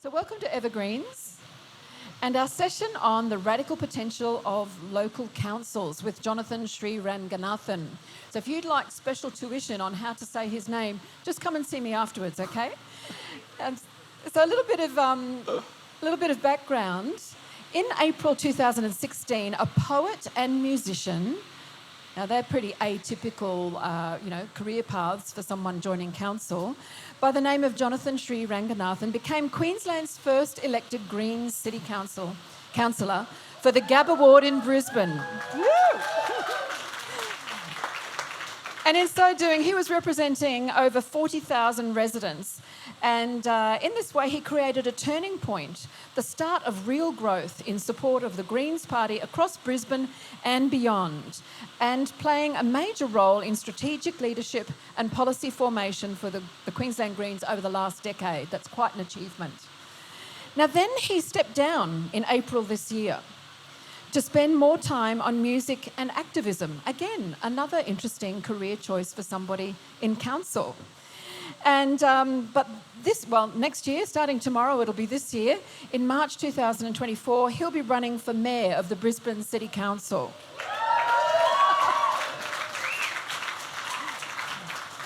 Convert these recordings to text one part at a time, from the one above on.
So welcome to Evergreens and our session on the radical potential of local councils with Jonathan Sriranganathan. So if you'd like special tuition on how to say his name, just come and see me afterwards, okay? And so a little bit of background. In April 2016, a poet and musician, now they're pretty atypical, career paths for someone joining council, by the name of Jonathan Sriranganathan, became Queensland's first elected Greens City Councillor for the Gab Award in Brisbane. And in so doing, he was representing over 40,000 residents. And in this way, he created a turning point, the start of real growth in support of the Greens Party across Brisbane and beyond, and playing a major role in strategic leadership and policy formation for the Queensland Greens over the last decade. That's quite an achievement. Now, then he stepped down in April this year to spend more time on music and activism. Again, another interesting career choice for somebody in council. And next year, starting tomorrow, it'll be this year, in March 2024, he'll be running for Mayor of the Brisbane City Council.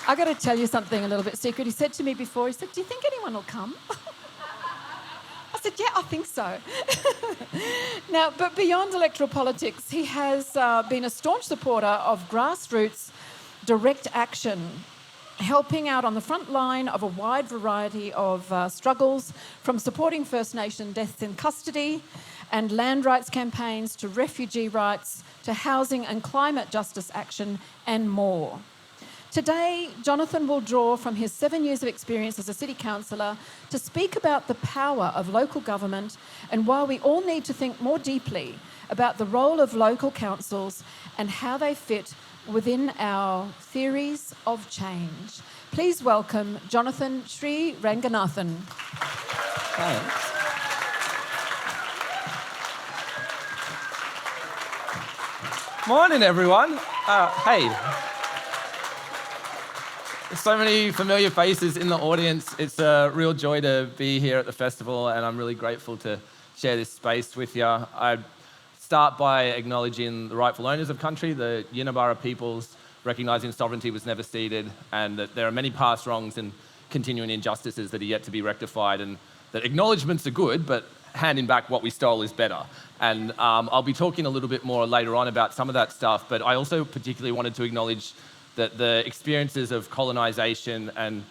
I got to tell you something a little bit secret. He said to me before, he said, "Do you think anyone will come?" I said, "Yeah, I think so." Now, but beyond electoral politics, he has been a staunch supporter of grassroots direct action, helping out on the front line of a wide variety of struggles, from supporting First Nation deaths in custody and land rights campaigns to refugee rights to housing and climate justice action and more. Today, Jonathan will draw from his 7 years of experience as a city councillor to speak about the power of local government and why we all need to think more deeply about the role of local councils and how they fit within our theories of change. Please welcome Jonathan Sriranganathan. Thanks. Morning, everyone. Hey. So many familiar faces in the audience. It's a real joy to be here at the festival, and I'm really grateful to share this space with you. I'd start by acknowledging the rightful owners of country, the Yinabara peoples, recognising sovereignty was never ceded, and that there are many past wrongs and continuing injustices that are yet to be rectified, and that acknowledgements are good, but handing back what we stole is better. And I'll be talking a little bit more later on about some of that stuff, but I also particularly wanted to acknowledge that the experiences of colonisation and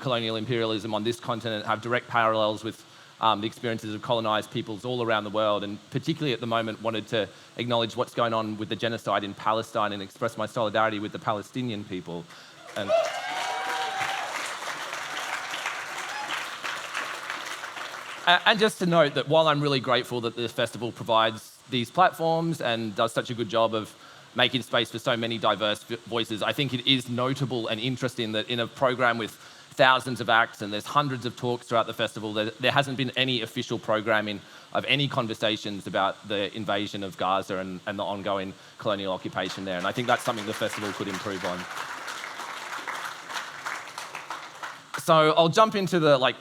colonial imperialism on this continent have direct parallels with the experiences of colonised peoples all around the world, and particularly at the moment wanted to acknowledge what's going on with the genocide in Palestine and express my solidarity with the Palestinian people. And just to note that while I'm really grateful that the festival provides these platforms and does such a good job of making space for so many diverse voices, I think it is notable and interesting that in a program with thousands of acts and there's hundreds of talks throughout the festival, there hasn't been any official programming of any conversations about the invasion of Gaza and the ongoing colonial occupation there. And I think that's something the festival could improve on. So I'll jump into the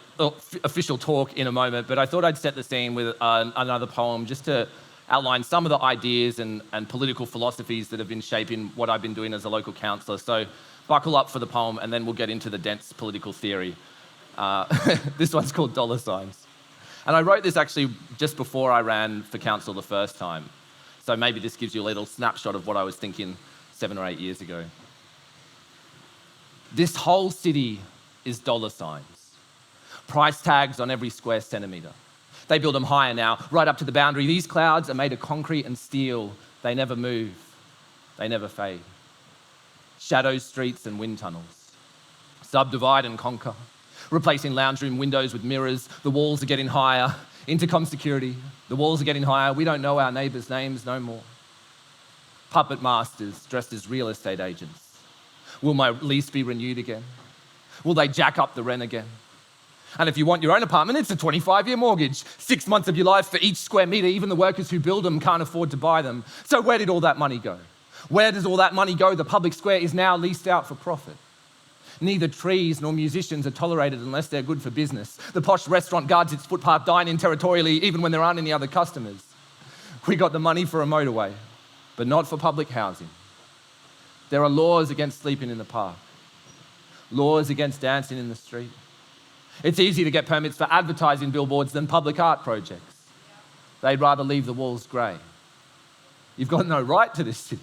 official talk in a moment, but I thought I'd set the scene with another poem just to outline some of the ideas and political philosophies that have been shaping what I've been doing as a local councillor. So buckle up for the poem, and then we'll get into the dense political theory. This one's called Dollar Signs. And I wrote this actually just before I ran for council the first time. So maybe this gives you a little snapshot of what I was thinking 7 or 8 years ago. This whole city is dollar signs. Price tags on every square centimetre. They build them higher now, right up to the boundary. These clouds are made of concrete and steel. They never move. They never fade. Shadow streets and wind tunnels. Subdivide and conquer. Replacing lounge room windows with mirrors. The walls are getting higher. Intercom security. The walls are getting higher. We don't know our neighbours' names no more. Puppet masters dressed as real estate agents. Will my lease be renewed again? Will they jack up the rent again? And if you want your own apartment, it's a 25-year mortgage. 6 months of your life for each square metre. Even the workers who build them can't afford to buy them. So where did all that money go? Where does all that money go? The public square is now leased out for profit. Neither trees nor musicians are tolerated unless they're good for business. The posh restaurant guards its footpath dining territorially even when there aren't any other customers. We got the money for a motorway, but not for public housing. There are laws against sleeping in the park, laws against dancing in the street. It's easier to get permits for advertising billboards than public art projects. They'd rather leave the walls grey. You've got no right to this city.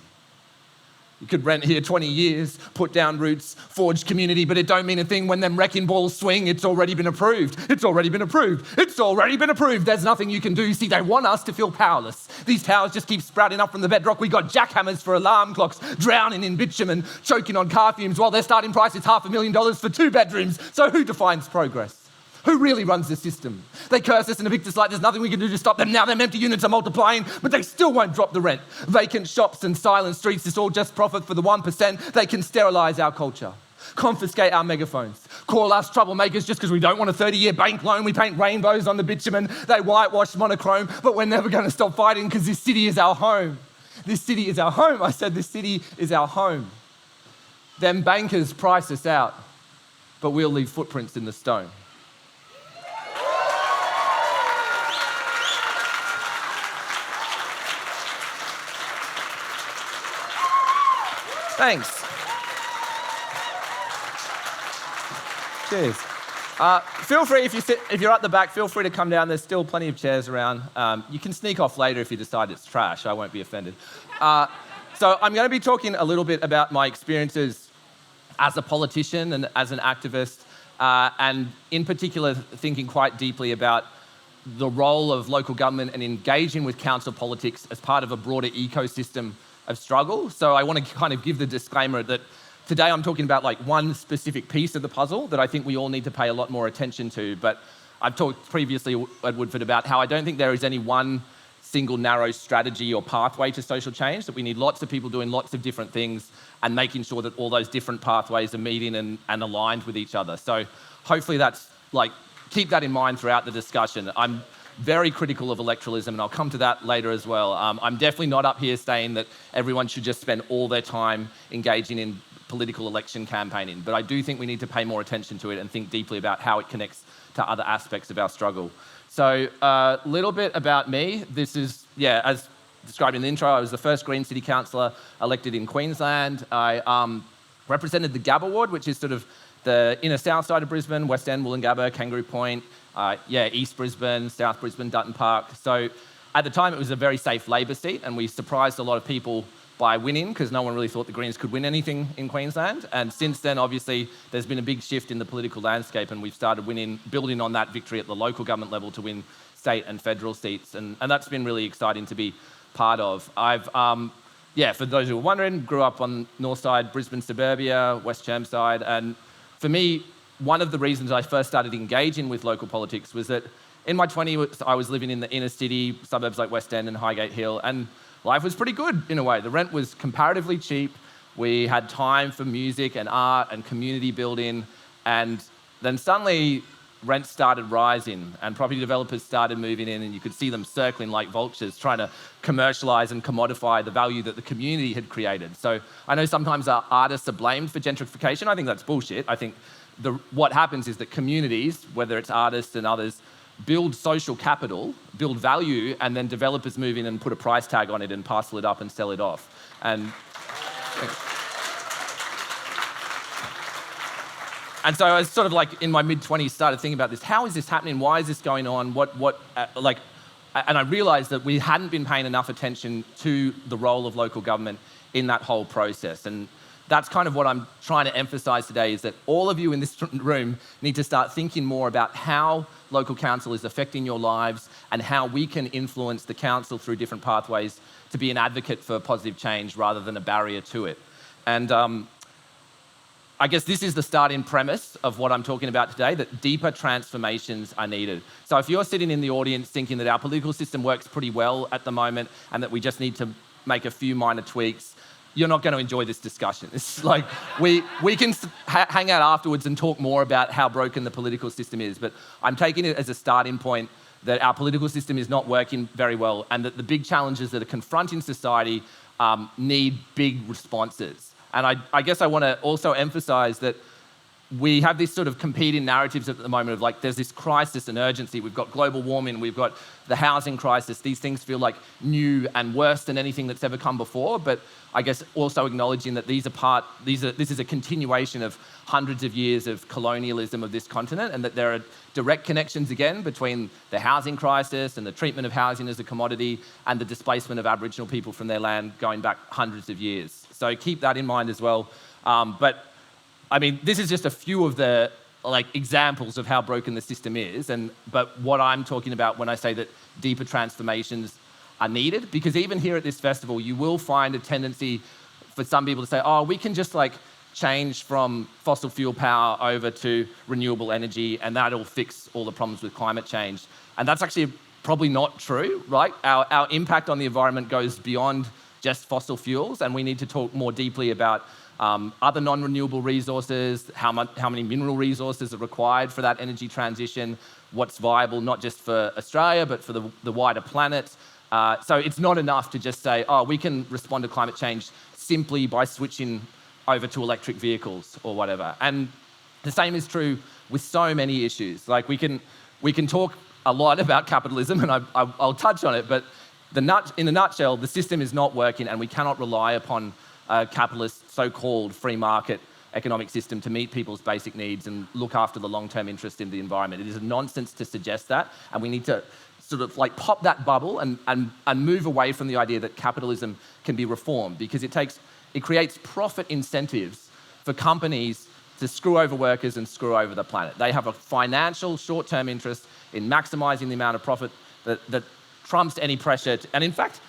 You could rent here 20 years, put down roots, forge community, but it don't mean a thing when them wrecking balls swing. It's already been approved. It's already been approved. It's already been approved. There's nothing you can do. See, they want us to feel powerless. These towers just keep sprouting up from the bedrock. We got jackhammers for alarm clocks, drowning in bitumen, choking on car fumes, while their starting price is $500,000 for 2 bedrooms. So who defines progress? Who really runs the system? They curse us and evict us like there's nothing we can do to stop them. Now them empty units are multiplying, but they still won't drop the rent. Vacant shops and silent streets, it's all just profit for the 1%. They can sterilise our culture, confiscate our megaphones, call us troublemakers just because we don't want a 30-year bank loan. We paint rainbows on the bitumen. They whitewash monochrome, but we're never going to stop fighting because this city is our home. This city is our home. I said this city is our home. Them bankers price us out, but we'll leave footprints in the stone. Thanks. Cheers. Feel free, if you're at the back, feel free to come down. There's still plenty of chairs around. You can sneak off later if you decide it's trash. I won't be offended. So I'm going to be talking a little bit about my experiences as a politician and as an activist, and in particular thinking quite deeply about the role of local government and engaging with council politics as part of a broader ecosystem of struggle. So I want to kind of give the disclaimer that today I'm talking about like one specific piece of the puzzle that I think we all need to pay a lot more attention to. But I've talked previously at Woodford about how I don't think there is any one single narrow strategy or pathway to social change, that we need lots of people doing lots of different things and making sure that all those different pathways are meeting and aligned with each other. So hopefully that's like, keep that in mind throughout the discussion. I'm very critical of electoralism, and I'll come to that later as well. I'm definitely not up here saying that everyone should just spend all their time engaging in political election campaigning, but I do think we need to pay more attention to it and think deeply about how it connects to other aspects of our struggle. So a little bit about me. This is, as described in the intro, I was the first Green City Councillor elected in Queensland. I represented the Gabba ward, which is sort of the inner south side of Brisbane, West End, Wollongabba, Kangaroo Point, East Brisbane, South Brisbane, Dutton Park. So at the time it was a very safe Labor seat, and we surprised a lot of people by winning because no one really thought the Greens could win anything in Queensland. And since then, obviously, there's been a big shift in the political landscape, and we've started building on that victory at the local government level to win state and federal seats. And that's been really exciting to be part of. I've, for those who are wondering, grew up on north side Brisbane suburbia, West Chermside, and for me, one of the reasons I first started engaging with local politics was that in my 20s, I was living in the inner city, suburbs like West End and Highgate Hill, and life was pretty good in a way. The rent was comparatively cheap. We had time for music and art and community building, and then suddenly rents started rising and property developers started moving in, and you could see them circling like vultures, trying to commercialise and commodify the value that the community had created. So I know sometimes our artists are blamed for gentrification. I think that's bullshit. I think what happens is that communities, whether it's artists and others, build social capital, build value, and then developers move in and put a price tag on it and parcel it up and sell it off. And so I was sort of like in my mid-20s started thinking about this. How is this happening? Why is this going on? And I realised that we hadn't been paying enough attention to the role of local government in that whole process. And that's kind of what I'm trying to emphasise today, is that all of you in this room need to start thinking more about how local council is affecting your lives and how we can influence the council through different pathways to be an advocate for positive change rather than a barrier to it. And I guess this is the starting premise of what I'm talking about today, that deeper transformations are needed. So if you're sitting in the audience thinking that our political system works pretty well at the moment and that we just need to make a few minor tweaks, you're not going to enjoy this discussion. It's like we can hang out afterwards and talk more about how broken the political system is, but I'm taking it as a starting point that our political system is not working very well and that the big challenges that are confronting society need big responses. And I guess I want to also emphasise that we have this sort of competing narratives at the moment of like, there's this crisis and urgency. We've got global warming, we've got the housing crisis. These things feel like new and worse than anything that's ever come before. But I guess also acknowledging that this is a continuation of hundreds of years of colonialism of this continent, and that there are direct connections again between the housing crisis and the treatment of housing as a commodity and the displacement of Aboriginal people from their land going back hundreds of years. So keep that in mind as well. But I mean, this is just a few of the examples of how broken the system is, but what I'm talking about when I say that deeper transformations are needed, because even here at this festival, you will find a tendency for some people to say, oh, we can just change from fossil fuel power over to renewable energy and that'll fix all the problems with climate change. And that's actually probably not true, right? Our impact on the environment goes beyond just fossil fuels, and we need to talk more deeply about other non-renewable resources, how many mineral resources are required for that energy transition, what's viable not just for Australia, but for the wider planet. So it's not enough to just say, oh, we can respond to climate change simply by switching over to electric vehicles or whatever. And the same is true with so many issues. Like we can talk a lot about capitalism, and I'll touch on it, but in a nutshell, the system is not working, and we cannot rely upon a capitalist, so-called free market economic system to meet people's basic needs and look after the long-term interest in the environment. It is nonsense to suggest that, and we need to sort of pop that bubble and move away from the idea that capitalism can be reformed, because it creates profit incentives for companies to screw over workers and screw over the planet. They have a financial short-term interest in maximising the amount of profit that trumps any pressure. And in fact,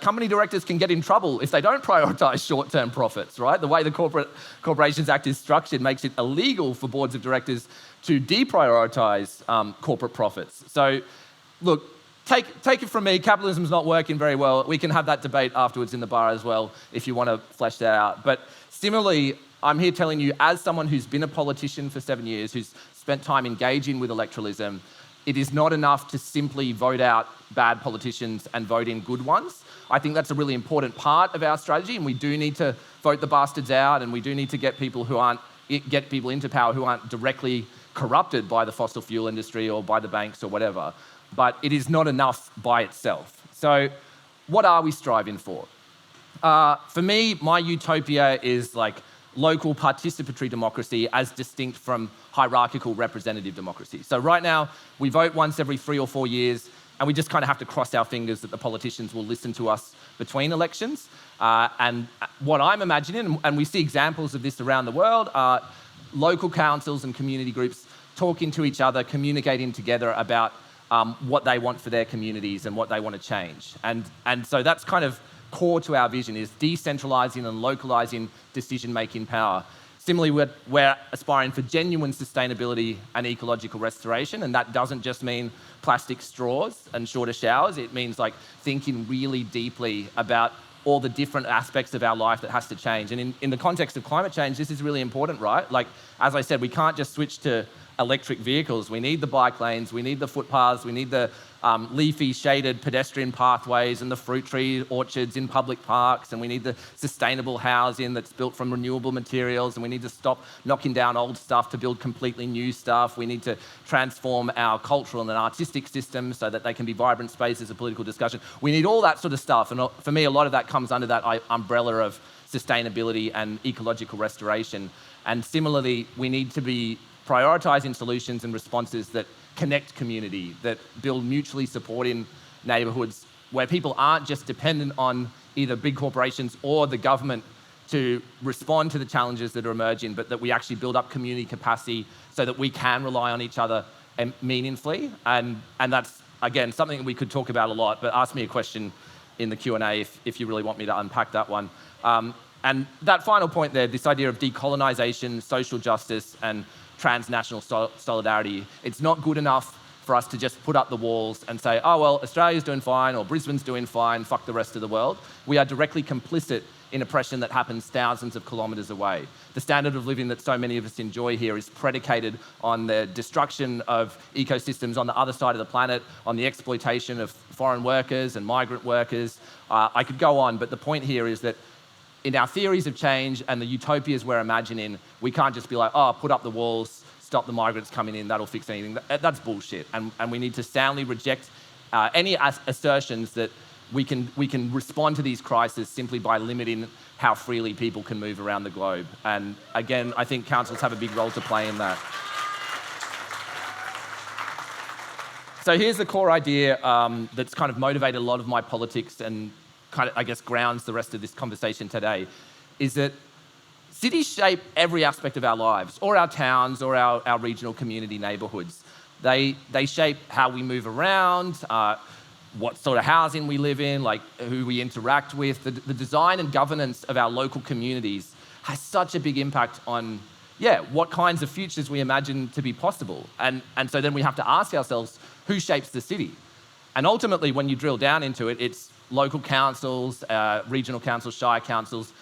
company directors can get in trouble if they don't prioritise short-term profits, right? The way the Corporations Act is structured makes it illegal for boards of directors to deprioritise corporate profits. So, look, take it from me, capitalism's not working very well. We can have that debate afterwards in the bar as well if you want to flesh that out. But similarly, I'm here telling you, as someone who's been a politician for 7 years, who's spent time engaging with electoralism, it is not enough to simply vote out bad politicians and vote in good ones. I think that's a really important part of our strategy, and we do need to vote the bastards out, and we do need to get people into power who aren't directly corrupted by the fossil fuel industry or by the banks or whatever. But it is not enough by itself. So what are we striving for? For me, my utopia is local participatory democracy as distinct from hierarchical representative democracy. So right now, we vote once every 3 or 4 years, and we just kind of have to cross our fingers that the politicians will listen to us between elections. And what I'm imagining, and we see examples of this around the world, are local councils and community groups talking to each other, communicating together about what they want for their communities and what they want to change. And so that's kind of core to our vision, is decentralizing and localizing decision-making power. Similarly, we're aspiring for genuine sustainability and ecological restoration, and that doesn't just mean plastic straws and shorter showers. It means thinking really deeply about all the different aspects of our life that has to change. And in the context of climate change, this is really important, right? As I said, we can't just switch to electric vehicles. We need the bike lanes, we need the footpaths, we need the leafy, shaded pedestrian pathways and the fruit tree orchards in public parks, and we need the sustainable housing that's built from renewable materials, and we need to stop knocking down old stuff to build completely new stuff. We need to transform our cultural and artistic systems so that they can be vibrant spaces of political discussion. We need all that sort of stuff, and for me, a lot of that comes under that umbrella of sustainability and ecological restoration. And similarly, we need to be prioritising solutions and responses that connect community, that build mutually supporting neighbourhoods where people aren't just dependent on either big corporations or the government to respond to the challenges that are emerging, but that we actually build up community capacity so that we can rely on each other meaningfully. And that's, again, something that we could talk about a lot, but ask me a question in the Q&A if you really want me to unpack that one. And that final point there, this idea of decolonisation, social justice, and transnational solidarity, it's not good enough for us to just put up the walls and say, oh, well, Australia's doing fine or Brisbane's doing fine, fuck the rest of the world. We are directly complicit in oppression that happens thousands of kilometres away. The standard of living that so many of us enjoy here is predicated on the destruction of ecosystems on the other side of the planet, on the exploitation of foreign workers and migrant workers. I could go on, but the point here is that in our theories of change and the utopias we're imagining, we can't just be like, oh, put up the walls, stop the migrants coming in, that'll fix anything. That's bullshit. And we need to soundly reject any assertions that we can respond to these crises simply by limiting how freely people can move around the globe. And again, I think councils have a big role to play in that. So here's the core idea that's kind of motivated a lot of my politics and kind of, I guess, grounds the rest of this conversation today, is that cities shape every aspect of our lives, or our towns, or our regional community neighbourhoods. They shape how we move around, what sort of housing we live in, like who we interact with. The design and governance of our local communities has such a big impact on, what kinds of futures we imagine to be possible. And so then we have to ask ourselves, who shapes the city? And ultimately, when you drill down into it, it's local councils, regional councils, shire councils.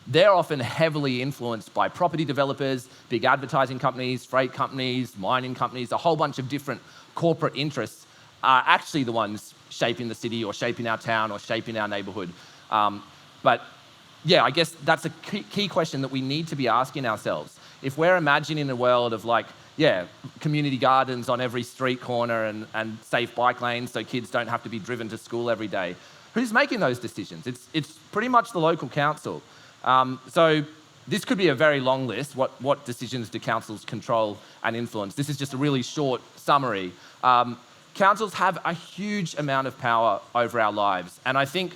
They're often heavily influenced by property developers, big advertising companies, freight companies, mining companies. A whole bunch of different corporate interests are actually the ones shaping the city or shaping our town or shaping our neighbourhood. But I guess that's a key question that we need to be asking ourselves. If we're imagining a world of community gardens on every street corner and safe bike lanes so kids don't have to be driven to school every day, who's making those decisions? It's pretty much the local council. So this could be a very long list. What decisions do councils control and influence? This is just a really short summary. Councils have a huge amount of power over our lives. And I think,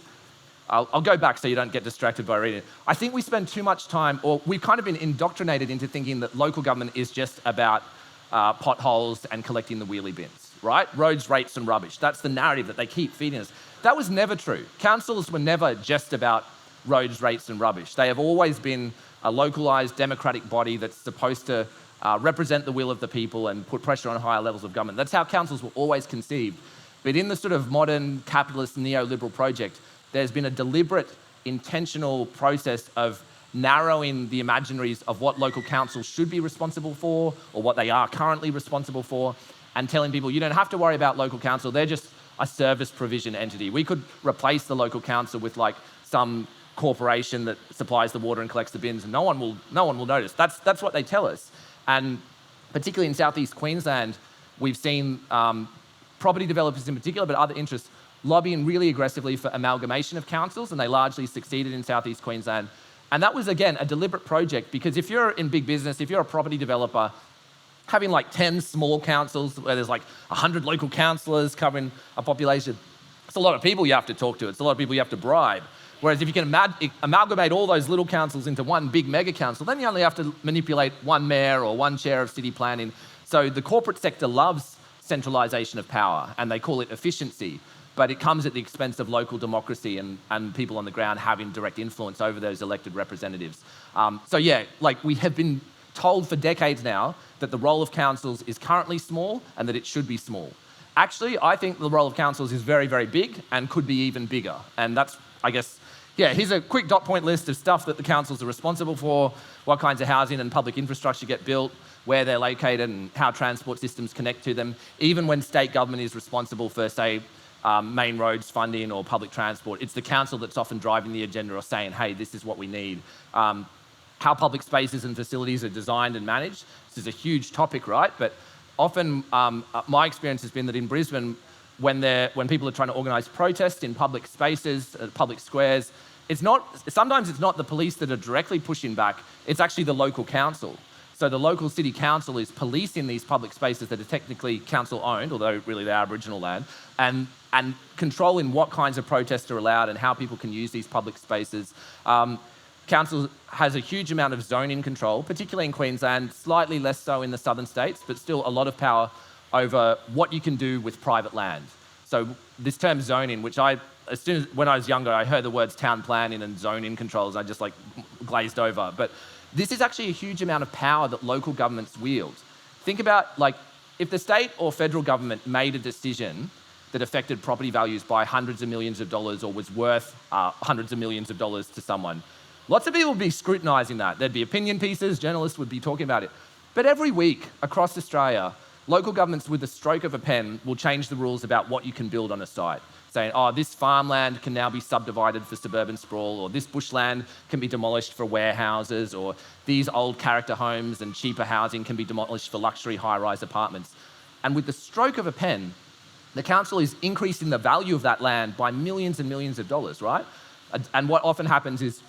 I'll go back so you don't get distracted by reading it. I think we spend too much time, or we've kind of been indoctrinated into thinking that local government is just about potholes and collecting the wheelie bins, right? Roads, rates and rubbish. That's the narrative that they keep feeding us. That was never true. Councils were never just about roads, rates and rubbish. They have always been a localised democratic body that's supposed to represent the will of the people and put pressure on higher levels of government. That's how councils were always conceived. But in the sort of modern capitalist neoliberal project, there's been a deliberate, intentional process of narrowing the imaginaries of what local councils should be responsible for or what they are currently responsible for, and telling people, you don't have to worry about local council, they're just a service provision entity. We could replace the local council with some corporation that supplies the water and collects the bins, and no one will notice. That's what they tell us. And particularly in southeast Queensland, we've seen property developers in particular, but other interests, lobbying really aggressively for amalgamation of councils, and they largely succeeded in southeast Queensland. And that was, again, a deliberate project, because if you're in big business, if you're a property developer, having 10 small councils where there's 100 local councillors covering a population, it's a lot of people you have to talk to. It's a lot of people you have to bribe. Whereas if you can amalgamate all those little councils into one big mega council, then you only have to manipulate one mayor or one chair of city planning. So the corporate sector loves centralisation of power, and they call it efficiency. But it comes at the expense of local democracy and people on the ground having direct influence over those elected representatives. We have been told for decades now that the role of councils is currently small and that it should be small. Actually, I think the role of councils is very, very big and could be even bigger. And that's, I guess, here's a quick dot point list of stuff that the councils are responsible for, what kinds of housing and public infrastructure get built, where they're located and how transport systems connect to them. Even when state government is responsible for, say, main roads funding or public transport, it's the council that's often driving the agenda or saying, hey, this is what we need. How public spaces and facilities are designed and managed. This is a huge topic, right? But often my experience has been that in Brisbane, when people are trying to organise protests in public spaces, public squares, sometimes it's not the police that are directly pushing back, it's actually the local council. So the local city council is policing these public spaces that are technically council-owned, although really they're Aboriginal land, and controlling what kinds of protests are allowed and how people can use these public spaces. Council has a huge amount of zoning control, particularly in Queensland, slightly less so in the southern states, but still a lot of power over what you can do with private land. So this term zoning, which when I was younger, I heard the words town planning and zoning controls, I just glazed over. But this is actually a huge amount of power that local governments wield. Think about if the state or federal government made a decision that affected property values by hundreds of millions of dollars or was worth hundreds of millions of dollars to someone. Lots of people would be scrutinising that. There'd be opinion pieces, journalists would be talking about it. But every week across Australia, local governments with the stroke of a pen will change the rules about what you can build on a site. Saying, oh, this farmland can now be subdivided for suburban sprawl, or this bushland can be demolished for warehouses, or these old character homes and cheaper housing can be demolished for luxury high-rise apartments. And with the stroke of a pen, the council is increasing the value of that land by millions and millions of dollars, right? And what often happens is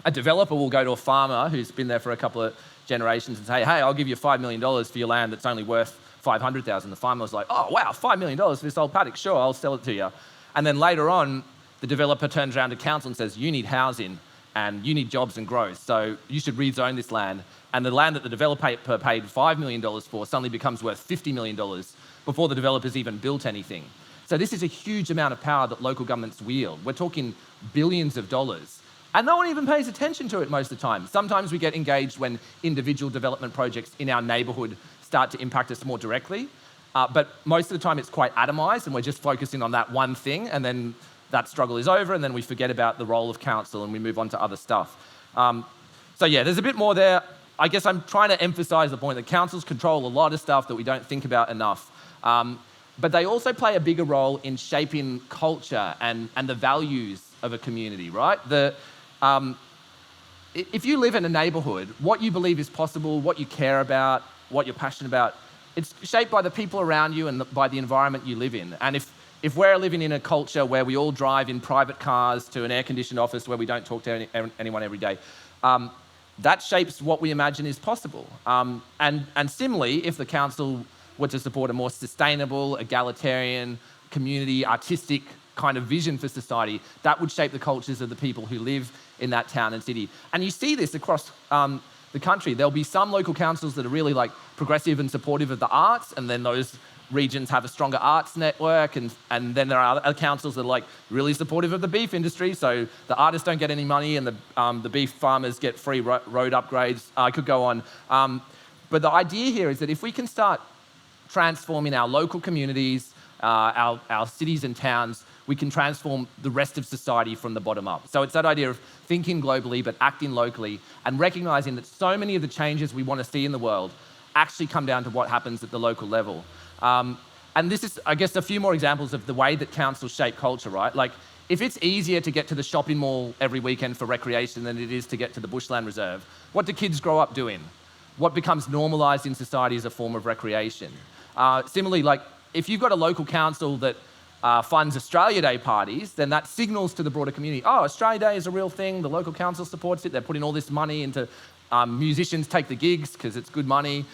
a developer will go to a farmer who's been there for a couple of generations and say, hey, I'll give you $5 million for your land that's only worth $500,000. The farmer's like, oh, wow, $5 million for this old paddock. Sure, I'll sell it to you. And then later on, the developer turns around to council and says, you need housing and you need jobs and growth, so you should rezone this land. And the land that the developer paid $5 million for suddenly becomes worth $50 million before the developer's even built anything. So this is a huge amount of power that local governments wield. We're talking billions of dollars. And no one even pays attention to it most of the time. Sometimes we get engaged when individual development projects in our neighbourhood start to impact us more directly. But most of the time it's quite atomised and we're just focusing on that one thing, and then that struggle is over and then we forget about the role of council and we move on to other stuff. So yeah, there's a bit more there. I guess I'm trying to emphasise the point that councils control a lot of stuff that we don't think about enough. But they also play a bigger role in shaping culture and the values of a community, right? If you live in a neighbourhood, what you believe is possible, what you care about, what you're passionate about, it's shaped by the people around you and by the environment you live in. And if we're living in a culture where we all drive in private cars to an air-conditioned office where we don't talk to anyone every day, that shapes what we imagine is possible. And similarly, if the council were to support a more sustainable, egalitarian, community, artistic kind of vision for society, that would shape the cultures of the people who live in that town and city. And you see this across the country. There'll be some local councils that are really like progressive and supportive of the arts, and then those regions have a stronger arts network, and then there are other councils that are like really supportive of the beef industry, so the artists don't get any money and the beef farmers get free road upgrades. I could go on. But the idea here is that if we can start transforming our local communities, our cities and towns, we can transform the rest of society from the bottom up. So it's that idea of thinking globally but acting locally, and recognising that so many of the changes we want to see in the world actually come down to what happens at the local level. And this is, I guess, a few more examples of the way that councils shape culture, right? Like, if it's easier to get to the shopping mall every weekend for recreation than it is to get to the bushland reserve, what do kids grow up doing? What becomes normalised in society as a form of recreation? Similarly, like, if you've got a local council that funds Australia Day parties, then that signals to the broader community, oh, Australia Day is a real thing, the local council supports it, they're putting all this money into musicians take the gigs because it's good money.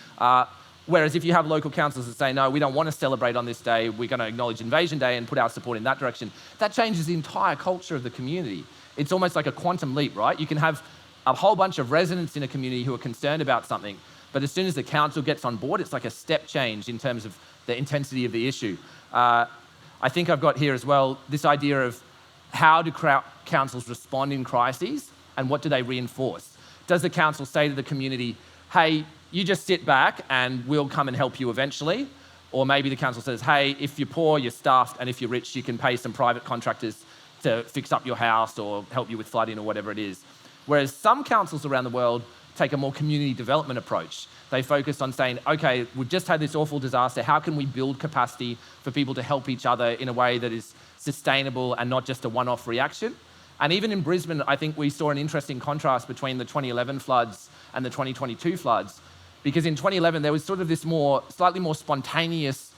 Whereas if you have local councils that say, no, we don't want to celebrate on this day, we're going to acknowledge Invasion Day and put our support in that direction, that changes the entire culture of the community. It's almost like a quantum leap, right? You can have a whole bunch of residents in a community who are concerned about something, but as soon as the council gets on board, it's like a step change in terms of the intensity of the issue. I think I've got here as well this idea of how do councils respond in crises and what do they reinforce? Does the council say to the community, hey, you just sit back and we'll come and help you eventually? Or maybe the council says, hey, if you're poor, you're stuffed, and if you're rich, you can pay some private contractors to fix up your house or help you with flooding or whatever it is. Whereas some councils around the world take a more community development approach. They focus on saying, okay, we've just had this awful disaster. How can we build capacity for people to help each other in a way that is sustainable and not just a one-off reaction? And even in Brisbane, I think we saw an interesting contrast between the 2011 floods and the 2022 floods. Because in 2011, there was sort of this slightly more spontaneous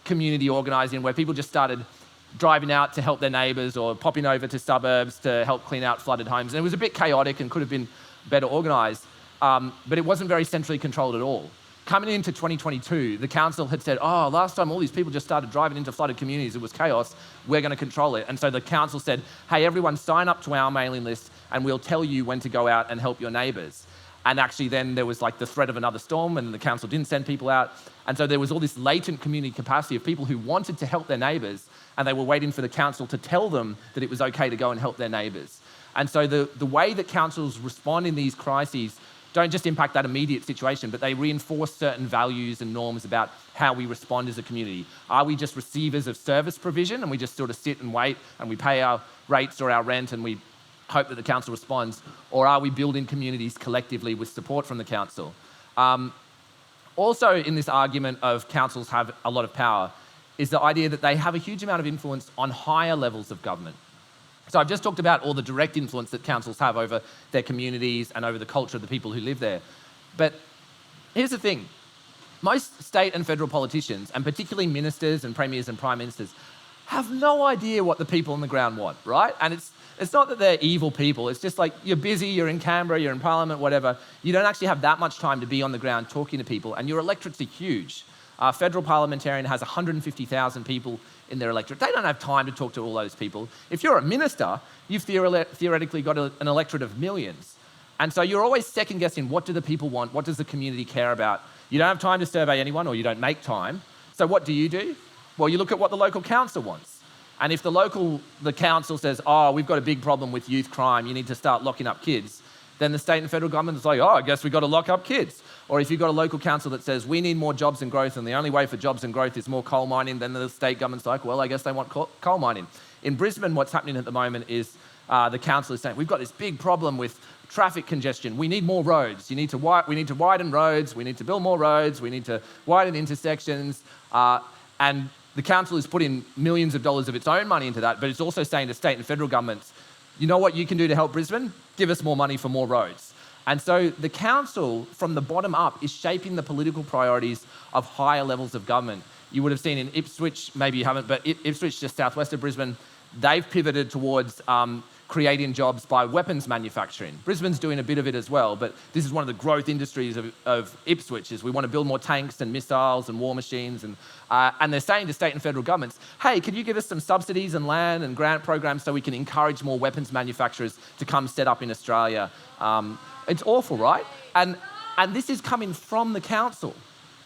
community organising where people just started driving out to help their neighbours or popping over to suburbs to help clean out flooded homes. And it was a bit chaotic and could have been better organised. But it wasn't very centrally controlled at all. Coming into 2022, the council had said, oh, last time all these people just started driving into flooded communities, it was chaos, we're going to control it. And so the council said, hey, everyone sign up to our mailing list and we'll tell you when to go out and help your neighbours. And actually then there was like the threat of another storm and the council didn't send people out. And so there was all this latent community capacity of people who wanted to help their neighbours, and they were waiting for the council to tell them that it was okay to go and help their neighbours. And so the way that councils respond in these crises don't just impact that immediate situation, but they reinforce certain values and norms about how we respond as a community. Are we just receivers of service provision and we just sort of sit and wait and we pay our rates or our rent and we hope that the council responds? Or are we building communities collectively with support from the council? Also in this argument of councils have a lot of power is the idea that they have a huge amount of influence on higher levels of government. So I've just talked about all the direct influence that councils have over their communities and over the culture of the people who live there. But here's the thing. Most state and federal politicians, and particularly ministers and premiers and prime ministers, have no idea what the people on the ground want, right? And it's not that they're evil people. It's just like you're busy, you're in Canberra, you're in Parliament, whatever. You don't actually have that much time to be on the ground talking to people, and your electorates are huge. Our federal parliamentarian has 150,000 people in their electorate. They don't have time to talk to all those people. If you're a minister, you've theoretically got an electorate of millions. And so you're always second guessing, what do the people want? What does the community care about? You don't have time to survey anyone, or you don't make time. So what do? Well, you look at what the local council wants. And if the council says, oh, we've got a big problem with youth crime, you need to start locking up kids, then the state and federal government is like, oh, I guess we've got to lock up kids. Or if you've got a local council that says, we need more jobs and growth, and the only way for jobs and growth is more coal mining, then the state government's like, well, I guess they want coal mining. In Brisbane, what's happening at the moment is the council is saying, we've got this big problem with traffic congestion. We need more roads. We need to widen roads. We need to build more roads. We need to widen intersections. And the council is putting millions of dollars of its own money into that, but it's also saying to state and federal governments, you know what you can do to help Brisbane? Give us more money for more roads. And so the council, from the bottom up, is shaping the political priorities of higher levels of government. You would have seen in Ipswich, maybe you haven't, but Ipswich, just southwest of Brisbane, they've pivoted towards creating jobs by weapons manufacturing. Brisbane's doing a bit of it as well, but this is one of the growth industries of Ipswich, is we want to build more tanks and missiles and war machines. And they're saying to state and federal governments, hey, could you give us some subsidies and land and grant programs so we can encourage more weapons manufacturers to come set up in Australia? It's awful, right? And this is coming from the council.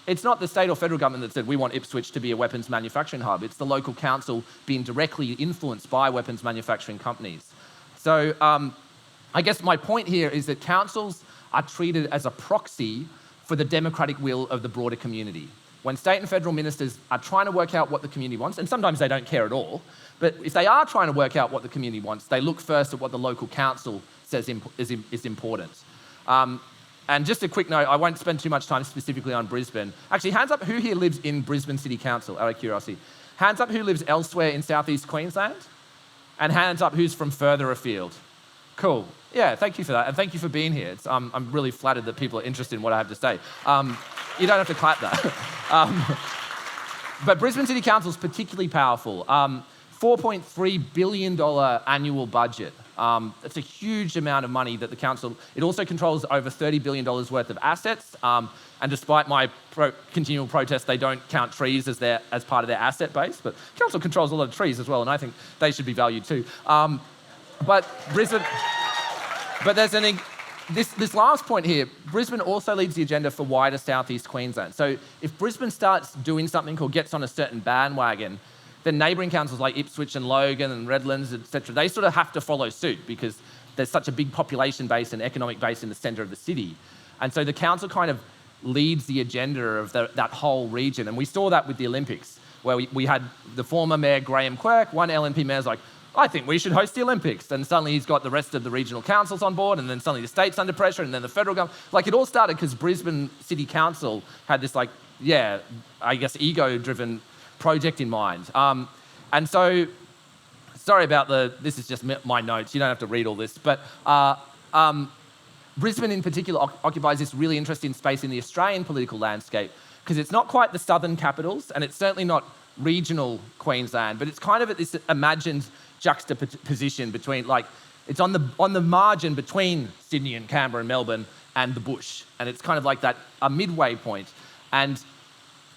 It's not the state or federal government that said, we want Ipswich to be a weapons manufacturing hub. It's the local council being directly influenced by weapons manufacturing companies. So I guess my point here is that councils are treated as a proxy for the democratic will of the broader community. When state and federal ministers are trying to work out what the community wants, and sometimes they don't care at all, but if they are trying to work out what the community wants, they look first at what the local council says is important. And just a quick note, I won't spend too much time specifically on Brisbane. Actually, hands up who here lives in Brisbane City Council, out of curiosity. Hands up who lives elsewhere in southeast Queensland. And hands up who's from further afield. Cool. Yeah, thank you for that. And thank you for being here. I'm really flattered that people are interested in what I have to say. You don't have to clap that. But Brisbane City Council is particularly powerful. $4.3 billion annual budget. It's a huge amount of money that the council, it also controls over $30 billion worth of assets. And despite my continual protest, they don't count trees as part of their asset base. But council controls a lot of trees as well, and I think they should be valued too. But Brisbane, but there's this last point here. Brisbane also leads the agenda for wider southeast Queensland. So if Brisbane starts doing something or gets on a certain bandwagon, then neighbouring councils like Ipswich and Logan and Redlands, etc., they sort of have to follow suit because there's such a big population base and economic base in the centre of the city. And so the council kind of leads the agenda of that whole region. And we saw that with the Olympics, where we had the former mayor, Graham Quirk, one LNP mayor's like, I think we should host the Olympics. And suddenly he's got the rest of the regional councils on board, and then suddenly the state's under pressure, and then the federal government. Like, it all started because Brisbane City Council had this, ego-driven project in mind. And so, sorry about this is just my notes, you don't have to read all this, but Brisbane in particular occupies this really interesting space in the Australian political landscape because it's not quite the southern capitals, and it's certainly not regional Queensland, but it's kind of at this imagined juxtaposition between, it's on the margin between Sydney and Canberra and Melbourne and the bush, and it's kind of like a midway point. And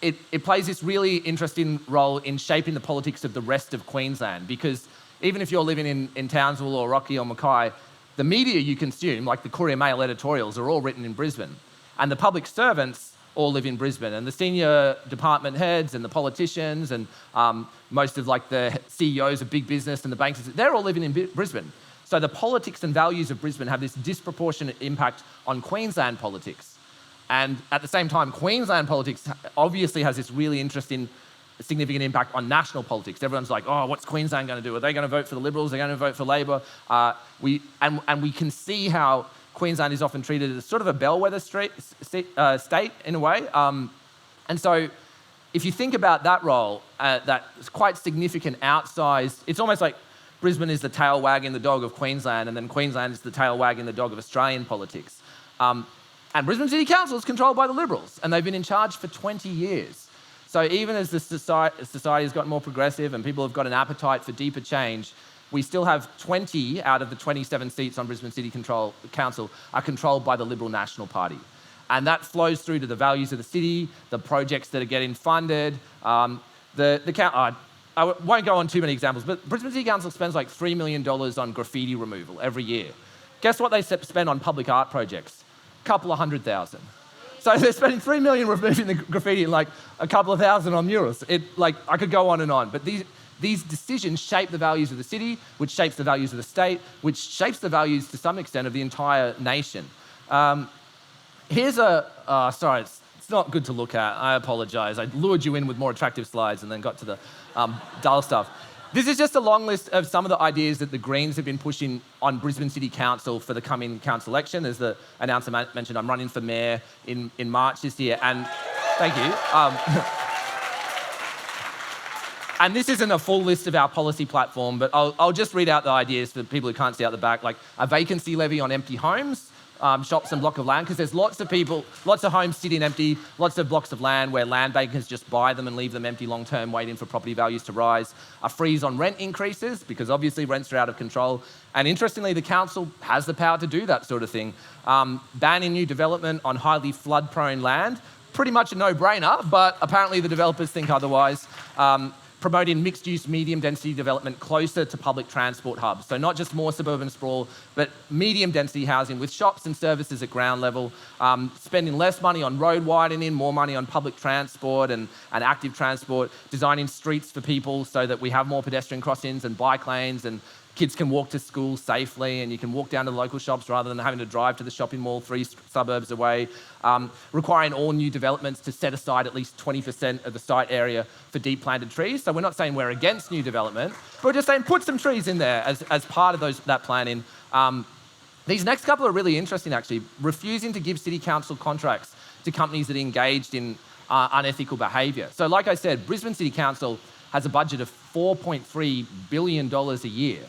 it plays this really interesting role in shaping the politics of the rest of Queensland, because even if you're living in Townsville or Rocky or Mackay, the media you consume, like the Courier Mail editorials, are all written in Brisbane. And the public servants all live in Brisbane. And the senior department heads and the politicians and most of the CEOs of big business and the banks, they're all living in Brisbane. So the politics and values of Brisbane have this disproportionate impact on Queensland politics. And at the same time, Queensland politics obviously has this really interesting, significant impact on national politics. Everyone's like, oh, what's Queensland going to do? Are they going to vote for the Liberals? Are they going to vote for Labor? We can see how Queensland is often treated as sort of a bellwether state in a way. And so if you think about that role, that's quite significant, outsized, it's almost like Brisbane is the tail wagging the dog of Queensland, and then Queensland is the tail wagging the dog of Australian politics. And Brisbane City Council is controlled by the Liberals, and they've been in charge for 20 years. So even as the society has gotten more progressive and people have got an appetite for deeper change, we still have 20 out of the 27 seats on Brisbane City Council are controlled by the Liberal National Party. And that flows through to the values of the city, the projects that are getting funded. I won't go on too many examples, but Brisbane City Council spends like $3 million on graffiti removal every year. Guess what they spend on public art projects? A couple of $100,000. So they're spending $3 million removing the graffiti and like a couple of thousand on murals. I could go on. But these decisions shape the values of the city, which shapes the values of the state, which shapes the values to some extent of the entire nation. Here's sorry, it's not good to look at. I apologize. I lured you in with more attractive slides and then got to the dull stuff. This is just a long list of some of the ideas that the Greens have been pushing on Brisbane City Council for the coming council election. As the announcer mentioned, I'm running for mayor in March this year, and thank you. And this isn't a full list of our policy platform, but I'll just read out the ideas for people who can't see out the back, like a vacancy levy on empty homes, shops and block of land, because there's lots of homes sitting empty, lots of blocks of land where land bankers just buy them and leave them empty long term, waiting for property values to rise. A freeze on rent increases, because obviously rents are out of control. And interestingly, the council has the power to do that sort of thing. Banning new development on highly flood-prone land, pretty much a no-brainer, but apparently the developers think otherwise. Promoting mixed-use, medium-density development closer to public transport hubs. So not just more suburban sprawl, but medium-density housing with shops and services at ground level. Spending less money on road widening, more money on public transport and active transport. Designing streets for people so that we have more pedestrian crossings and bike lanes, and kids can walk to school safely, and you can walk down to the local shops rather than having to drive to the shopping mall 3 suburbs away. Requiring all new developments to set aside at least 20% of the site area for deep planted trees. So we're not saying we're against new development, but we're just saying put some trees in there as part of that planning. These next couple are really interesting, actually. Refusing to give city council contracts to companies that are engaged in unethical behaviour. So like I said, Brisbane City Council has a budget of $4.3 billion a year.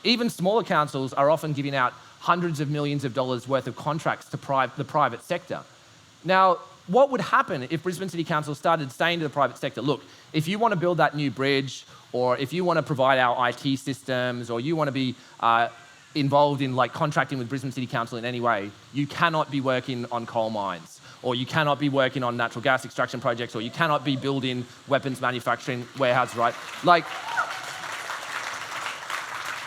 Even smaller councils are often giving out hundreds of millions of dollars worth of contracts to the private sector. Now, what would happen if Brisbane City Council started saying to the private sector, look, if you want to build that new bridge, or if you want to provide our IT systems, or you want to be involved in contracting with Brisbane City Council in any way, you cannot be working on coal mines, or you cannot be working on natural gas extraction projects, or you cannot be building weapons manufacturing warehouses, right?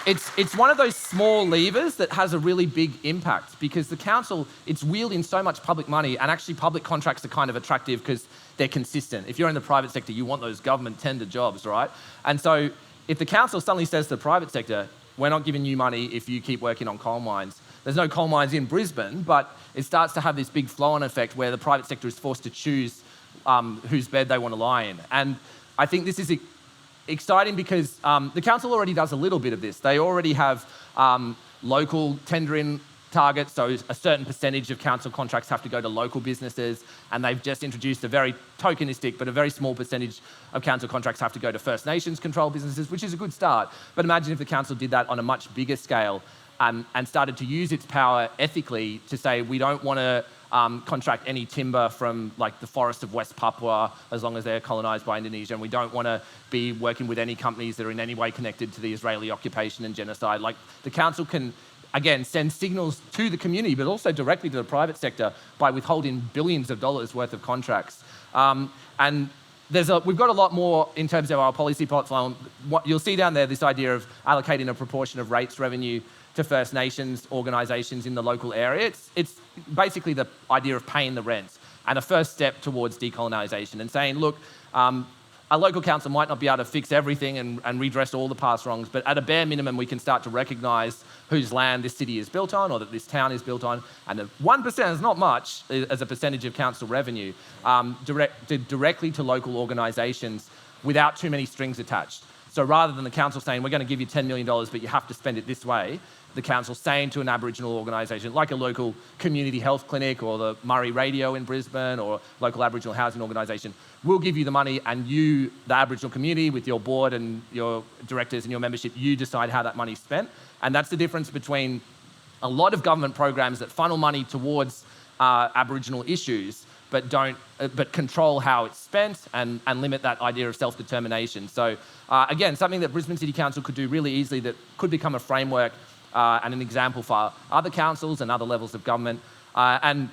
It's one of those small levers that has a really big impact, because the council, it's wielding so much public money, and actually public contracts are kind of attractive because they're consistent. If you're in the private sector, you want those government tender jobs, right? And so if the council suddenly says to the private sector, we're not giving you money if you keep working on coal mines. There's no coal mines in Brisbane, but it starts to have this big flow-on effect where the private sector is forced to choose whose bed they want to lie in. And I think this is exciting because the council already does a little bit of this. They already have local tendering targets, so a certain percentage of council contracts have to go to local businesses, and they've just introduced a very tokenistic but a very small percentage of council contracts have to go to First Nations controlled businesses, which is a good start. But imagine if the council did that on a much bigger scale and started to use its power ethically to say we don't want to contract any timber from the forest of West Papua as long as they're colonised by Indonesia, and we don't want to be working with any companies that are in any way connected to the Israeli occupation and genocide. The council can, again, send signals to the community, but also directly to the private sector by withholding billions of dollars worth of contracts. And we've got a lot more in terms of our policy platform. What you'll see down there, this idea of allocating a proportion of rates revenue to First Nations organisations in the local area. It's basically the idea of paying the rents and a first step towards decolonisation, and saying, look, a local council might not be able to fix everything and redress all the past wrongs, but at a bare minimum, we can start to recognise whose land this city is built on, or that this town is built on. And 1% is not much as a percentage of council revenue, directly to local organisations without too many strings attached. So rather than the council saying, we're going to give you $10 million, but you have to spend it this way, the council saying to an Aboriginal organisation, like a local community health clinic or the Murray Radio in Brisbane or local Aboriginal housing organisation, we'll give you the money and you, the Aboriginal community, with your board and your directors and your membership, you decide how that money's spent. And that's the difference between a lot of government programs that funnel money towards Aboriginal issues but control how it's spent and limit that idea of self-determination. So again, something that Brisbane City Council could do really easily that could become a framework and an example for other councils and other levels of government. And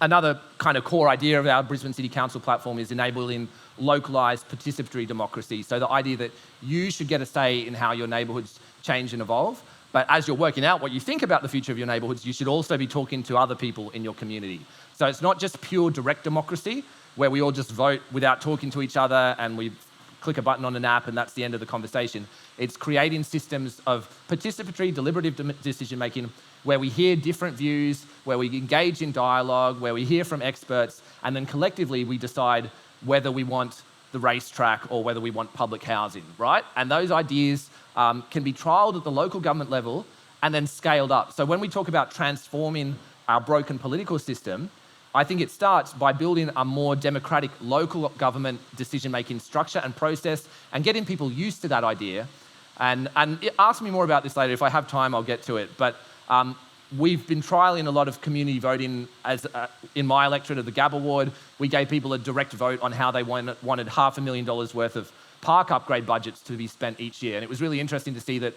another kind of core idea of our Brisbane City Council platform is enabling localised participatory democracy. So the idea that you should get a say in how your neighbourhoods change and evolve. But as you're working out what you think about the future of your neighbourhoods, you should also be talking to other people in your community. So it's not just pure direct democracy, where we all just vote without talking to each other and we click a button on an app and that's the end of the conversation. It's creating systems of participatory, deliberative decision-making where we hear different views, where we engage in dialogue, where we hear from experts, and then collectively we decide whether we want the racetrack or whether we want public housing, right? And those ideas can be trialled at the local government level and then scaled up. So when we talk about transforming our broken political system, I think it starts by building a more democratic local government decision-making structure and process and getting people used to that idea. And ask me more about this later. If I have time, I'll get to it. But we've been trialling a lot of community voting. As in my electorate of the Gabba ward, we gave people a direct vote on how they wanted $500,000 worth of park upgrade budgets to be spent each year. And it was really interesting to see that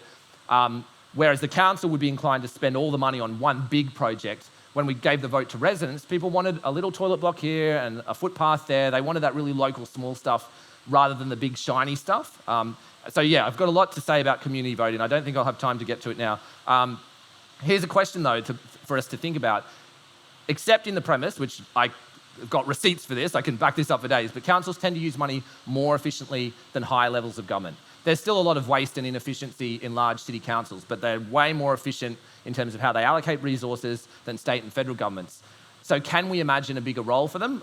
whereas the council would be inclined to spend all the money on one big project, when we gave the vote to residents, people wanted a little toilet block here and a footpath there. They wanted that really local, small stuff rather than the big, shiny stuff. So yeah, I've got a lot to say about community voting. I don't think I'll have time to get to it now. Here's a question, though, for us to think about. Accepting the premise, which I've got receipts for this, I can back this up for days, but councils tend to use money more efficiently than higher levels of government. There's still a lot of waste and inefficiency in large city councils, but they're way more efficient in terms of how they allocate resources than state and federal governments. So can we imagine a bigger role for them?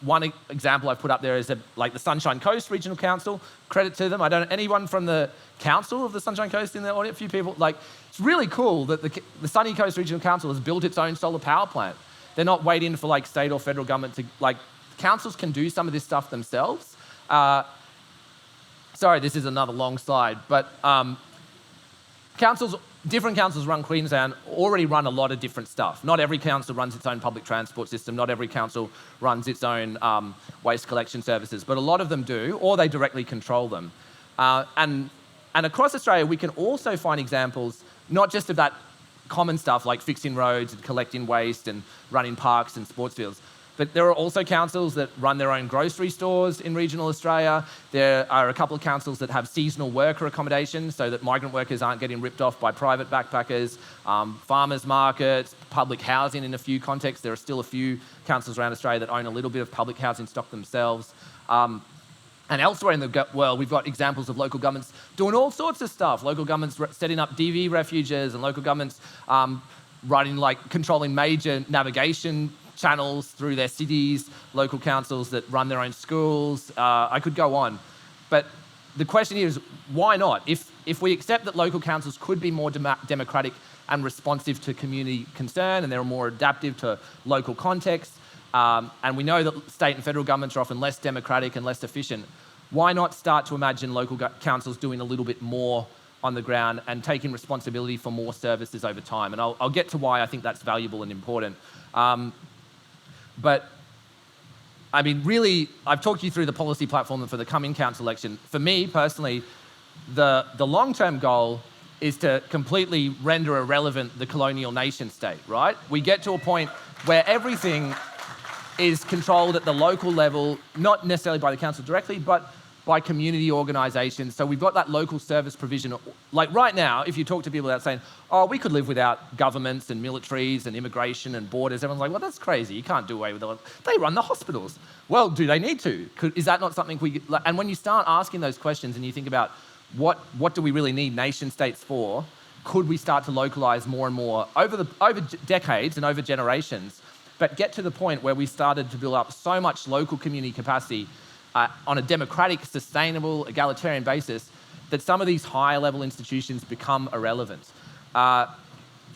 One example I've put up there is like the Sunshine Coast Regional Council. Credit to them. I don't know anyone from the council of the Sunshine Coast in the audience. A few people. Like, it's really cool that the Sunny Coast Regional Council has built its own solar power plant. They're not waiting for like state or federal government to, like, councils can do some of this stuff themselves. Sorry, this is another long slide, but different councils run Queensland already run a lot of different stuff. Not every council runs its own public transport system. Not every council runs its own waste collection services, but a lot of them do, or they directly control them. And across Australia, we can also find examples, not just of that common stuff like fixing roads and collecting waste and running parks and sports fields, but there are also councils that run their own grocery stores in regional Australia. There are a couple of councils that have seasonal worker accommodation so that migrant workers aren't getting ripped off by private backpackers, farmers markets, public housing in a few contexts. There are still a few councils around Australia that own a little bit of public housing stock themselves. And elsewhere in the world, we've got examples of local governments doing all sorts of stuff. Local governments setting up DV refuges and local governments controlling major navigation channels through their cities, local councils that run their own schools. I could go on. But the question here is, why not? If we accept that local councils could be more democratic and responsive to community concern and they're more adaptive to local context, and we know that state and federal governments are often less democratic and less efficient, why not start to imagine local councils doing a little bit more on the ground and taking responsibility for more services over time? And I'll get to why I think that's valuable and important. But I mean, really, I've talked you through the policy platform for the coming council election. For me personally, the long-term goal is to completely render irrelevant the colonial nation state, right? We get to a point where everything is controlled at the local level, not necessarily by the council directly, but by community organisations. So we've got that local service provision. Like right now, if you talk to people that saying, oh, we could live without governments and militaries and immigration and borders, everyone's like, well, that's crazy. You can't do away with it. They run the hospitals. Well, do they need to? Is that not something and when you start asking those questions and you think about what do we really need nation states for, could we start to localise more and more over decades and over generations, but get to the point where we started to build up so much local community capacity on a democratic, sustainable, egalitarian basis, that some of these higher level institutions become irrelevant.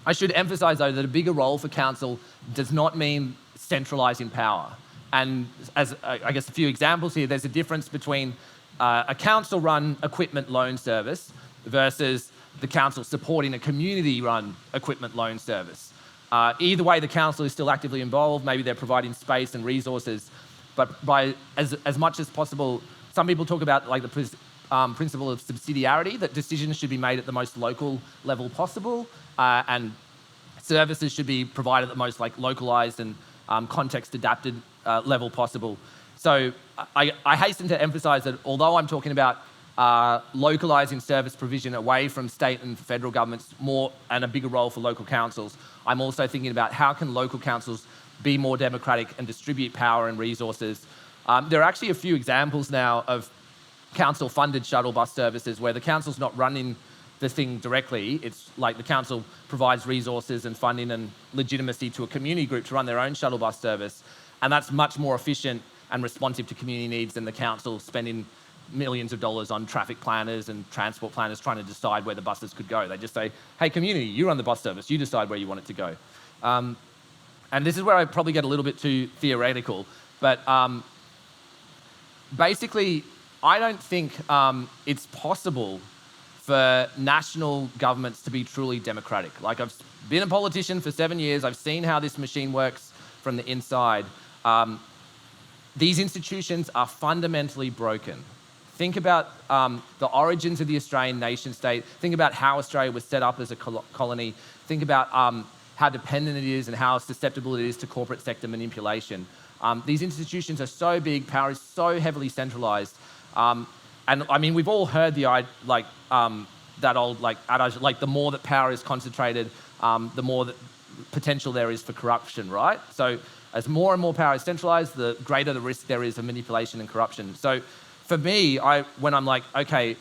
I should emphasise, though, that a bigger role for council does not mean centralising power. And as I guess a few examples here, there's a difference between a council-run equipment loan service versus the council supporting a community-run equipment loan service. Either way, the council is still actively involved. Maybe they're providing space and resources, but by as much as possible, some people talk about like the principle of subsidiarity, that decisions should be made at the most local level possible, and services should be provided at the most like localized and context-adapted level possible. So I hasten to emphasize that although I'm talking about localising service provision away from state and federal governments more and a bigger role for local councils, I'm also thinking about how can local councils be more democratic and distribute power and resources. There are actually a few examples now of council-funded shuttle bus services where the council's not running the thing directly. It's like the council provides resources and funding and legitimacy to a community group to run their own shuttle bus service. And that's much more efficient and responsive to community needs than the council spending millions of dollars on traffic planners and transport planners trying to decide where the buses could go. They just say, hey, community, you run the bus service, you decide where you want it to go. And this is where I probably get a little bit too theoretical, but basically, I don't think it's possible for national governments to be truly democratic. Like, I've been a politician for 7 years, I've seen how this machine works from the inside. These institutions are fundamentally broken. Think about the origins of the Australian nation state. Think about how Australia was set up as a colony. Think about how dependent it is and how susceptible it is to corporate sector manipulation. These institutions are so big, power is so heavily centralised. And I mean, we've all heard the that old adage, like the more that power is concentrated, the more that potential there is for corruption, right? So as more and more power is centralised, the greater the risk there is of manipulation and corruption. So for me, when I'm like, okay,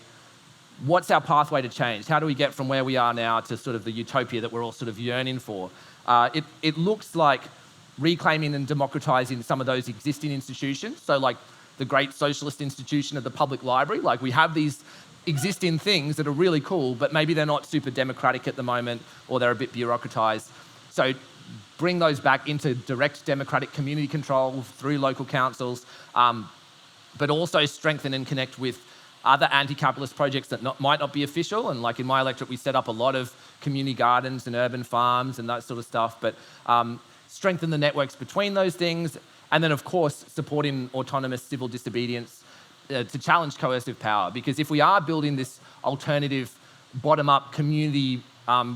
what's our pathway to change? How do we get from where we are now to sort of the utopia that we're all sort of yearning for? It looks like reclaiming and democratising some of those existing institutions. So like the great socialist institution of the public library, like we have these existing things that are really cool, but maybe they're not super democratic at the moment, or they're a bit bureaucratised. So bring those back into direct democratic community control through local councils, but also strengthen and connect with other anti-capitalist projects that might not be official. And like in my electorate, we set up a lot of community gardens and urban farms and that sort of stuff, but strengthen the networks between those things. And then, of course, supporting autonomous civil disobedience to challenge coercive power. Because if we are building this alternative, bottom-up community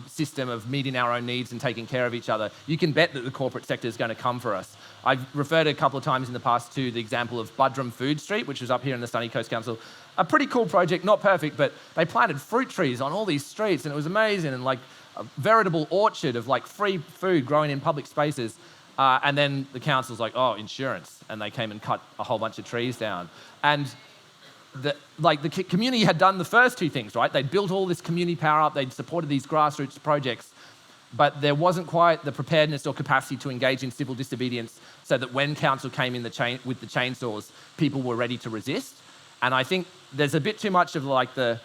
system of meeting our own needs and taking care of each other, you can bet that the corporate sector is going to come for us. I've referred a couple of times in the past to the example of Budrum Food Street, which was up here in the Sunny Coast Council. A pretty cool project, not perfect, but they planted fruit trees on all these streets, and it was amazing, and like a veritable orchard of like free food growing in public spaces. And then the council's like, oh, insurance, and they came and cut a whole bunch of trees down. And the community had done the first two things, right? They'd built all this community power up, they'd supported these grassroots projects, but there wasn't quite the preparedness or capacity to engage in civil disobedience so that when council came in with the chainsaws, people were ready to resist. And I think there's a bit too much of like the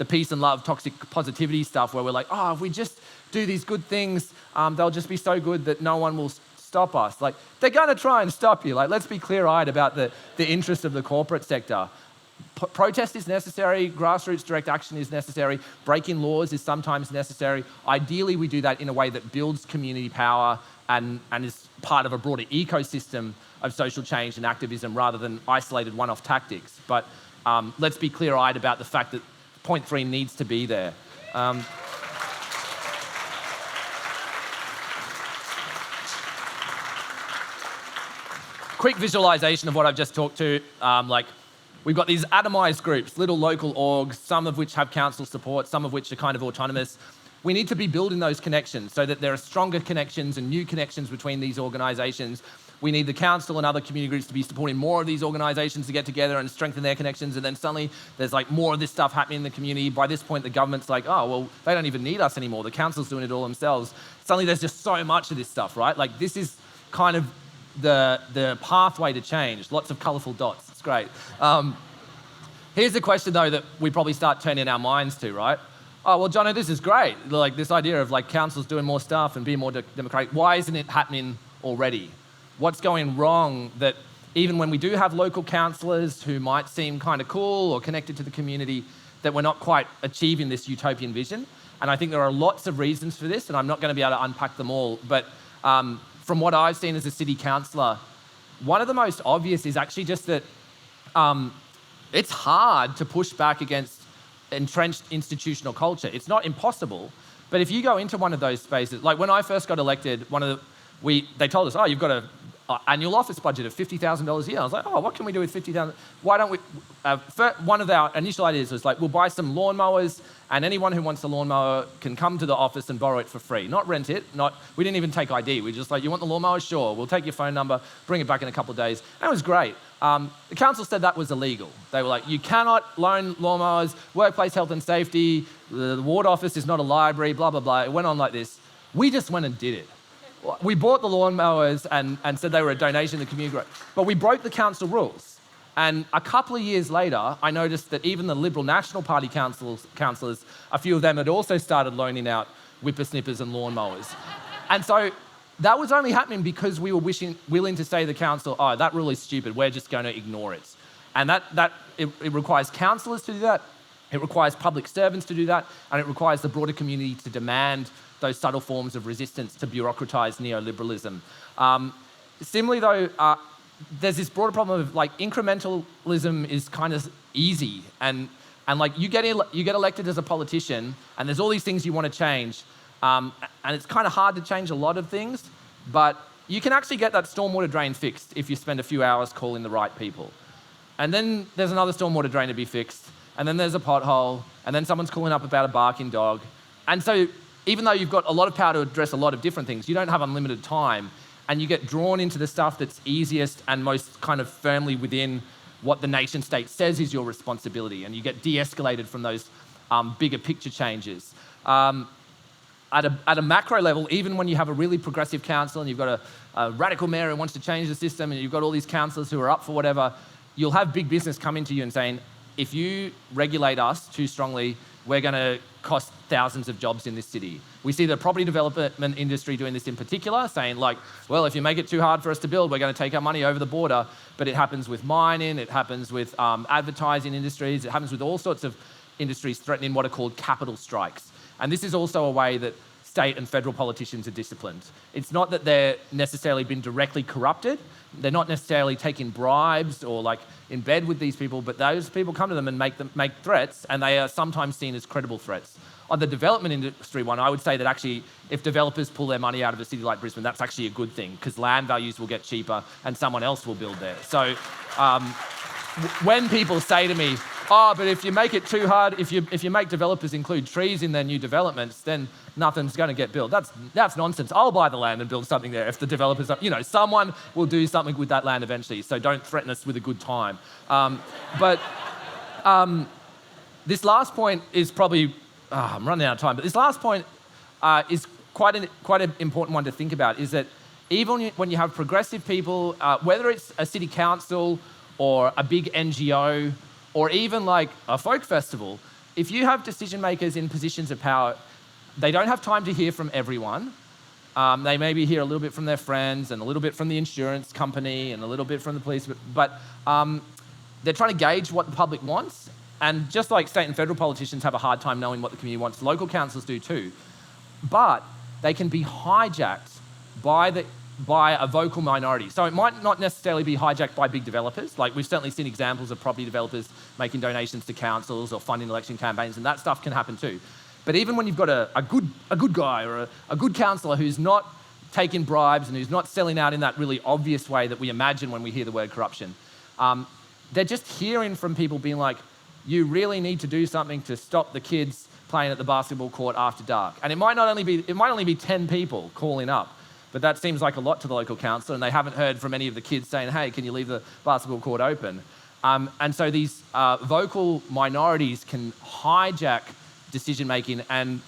peace and love, toxic positivity stuff where we're like, oh, if we just do these good things, they'll just be so good that no one will stop us. Like, they're going to try and stop you. Like, let's be clear-eyed about the interest of the corporate sector. Protest is necessary, grassroots direct action is necessary, breaking laws is sometimes necessary. Ideally, we do that in a way that builds community power and is part of a broader ecosystem of social change and activism rather than isolated one-off tactics. But let's be clear-eyed about the fact that point 3 needs to be there. Quick visualization of what I've just talked to. We've got these atomized groups, little local orgs, some of which have council support, some of which are kind of autonomous. We need to be building those connections so that there are stronger connections and new connections between these organisations. We need the council and other community groups to be supporting more of these organisations to get together and strengthen their connections, and then suddenly there's like more of this stuff happening in the community. By this point, the government's like, oh, well, they don't even need us anymore. The council's doing it all themselves. Suddenly there's just so much of this stuff, right? Like, this is kind of the pathway to change. Lots of colourful dots. Great. Here's the question, though, that we probably start turning our minds to, right? oh, well, Jono, this is great. Like this idea of like councils doing more stuff and being more democratic. Why isn't it happening already? What's going wrong that even when we do have local councillors who might seem kind of cool or connected to the community, that we're not quite achieving this utopian vision? And I think there are lots of reasons for this, and I'm not going to be able to unpack them all. But from what I've seen as a city councillor, one of the most obvious is actually just that it's hard to push back against entrenched institutional culture. It's not impossible, but if you go into one of those spaces, like when I first got elected, they told us, oh, you've got an annual office budget of $50,000 a year. I was like, oh, what can we do with 50,000? Why don't we? One of our initial ideas was like, we'll buy some lawnmowers, and anyone who wants a lawnmower can come to the office and borrow it for free, not rent it. We didn't even take ID. We just like, you want the lawnmower? Sure. We'll take your phone number, bring it back in a couple of days. And it was great. The council said that was illegal. They were like, you cannot loan lawnmowers, workplace health and safety, the ward office is not a library, blah, blah, blah. It went on like this. We just went and did it. We bought the lawnmowers and said they were a donation to the community group, but we broke the council rules. And a couple of years later, I noticed that even the Liberal National Party councillors, a few of them had also started loaning out whippersnippers and lawnmowers. And so that was only happening because we were willing to say to the council, oh, that rule is stupid, we're just going to ignore it. And it requires councillors to do that, it requires public servants to do that, and it requires the broader community to demand those subtle forms of resistance to bureaucratised neoliberalism. Similarly though, there's this broader problem of like incrementalism is kind of easy, and like you get elected as a politician, and there's all these things you want to change, and it's kind of hard to change a lot of things, but you can actually get that stormwater drain fixed if you spend a few hours calling the right people. And then there's another stormwater drain to be fixed, and then there's a pothole, and then someone's calling up about a barking dog. And so even though you've got a lot of power to address a lot of different things, you don't have unlimited time, and you get drawn into the stuff that's easiest and most kind of firmly within what the nation state says is your responsibility, and you get de-escalated from those bigger picture changes. At a macro level, even when you have a really progressive council and you've got a radical mayor who wants to change the system, and you've got all these councillors who are up for whatever, you'll have big business coming to you and saying, if you regulate us too strongly, we're going to cost thousands of jobs in this city. We see the property development industry doing this in particular, saying like, well, if you make it too hard for us to build, we're going to take our money over the border. But it happens with mining, it happens with advertising industries, it happens with all sorts of industries threatening what are called capital strikes. And this is also a way that state and federal politicians are disciplined. It's not that they're necessarily been directly corrupted, they're not necessarily taking bribes or like in bed with these people, but those people come to them and make threats, and they are sometimes seen as credible threats. On the development industry one, I would say that actually if developers pull their money out of a city like Brisbane, that's actually a good thing, because land values will get cheaper and someone else will build there. So when people say to me, oh, but if you make it too hard, if you make developers include trees in their new developments, then nothing's going to get built. That's nonsense. I'll buy the land and build something there if the developers are, someone will do something with that land eventually, so don't threaten us with a good time. But this last point is probably, I'm running out of time, but this last point is quite an important one to think about, is that even when you have progressive people, whether it's a city council or a big NGO, or even like a folk festival, if you have decision makers in positions of power, they don't have time to hear from everyone. They maybe hear a little bit from their friends and a little bit from the insurance company and a little bit from the police, but they're trying to gauge what the public wants. And just like state and federal politicians have a hard time knowing what the community wants, local councils do too. But they can be hijacked by a vocal minority. So it might not necessarily be hijacked by big developers. Like we've certainly seen examples of property developers making donations to councils or funding election campaigns, and that stuff can happen too. But even when you've got a good guy or a good councillor who's not taking bribes and who's not selling out in that really obvious way that we imagine when we hear the word corruption, they're just hearing from people being like, you really need to do something to stop the kids playing at the basketball court after dark. And it might only be 10 people calling up, but that seems like a lot to the local council, and they haven't heard from any of the kids saying, hey, can you leave the basketball court open? And so these vocal minorities can hijack decision-making and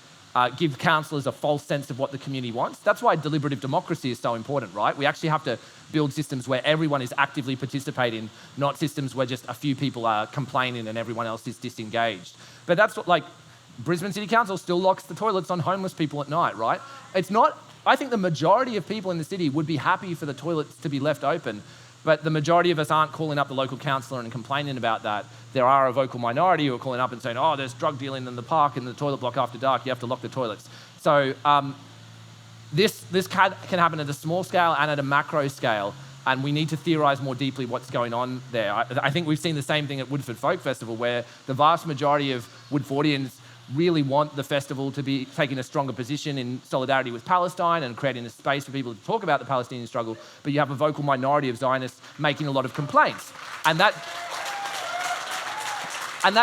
give councillors a false sense of what the community wants. That's why deliberative democracy is so important, right? We actually have to build systems where everyone is actively participating, not systems where just a few people are complaining and everyone else is disengaged. But that's what, Brisbane City Council still locks the toilets on homeless people at night, right? It's not, I think the majority of people in the city would be happy for the toilets to be left open, but the majority of us aren't calling up the local councillor and complaining about that. There are a vocal minority who are calling up and saying, oh, there's drug dealing in the park and the toilet block after dark, you have to lock the toilets. So this can happen at a small scale and at a macro scale, and we need to theorise more deeply what's going on there. I think we've seen the same thing at Woodford Folk Festival, where the vast majority of Woodfordians really want the festival to be taking a stronger position in solidarity with Palestine and creating a space for people to talk about the Palestinian struggle, but you have a vocal minority of Zionists making a lot of complaints. And that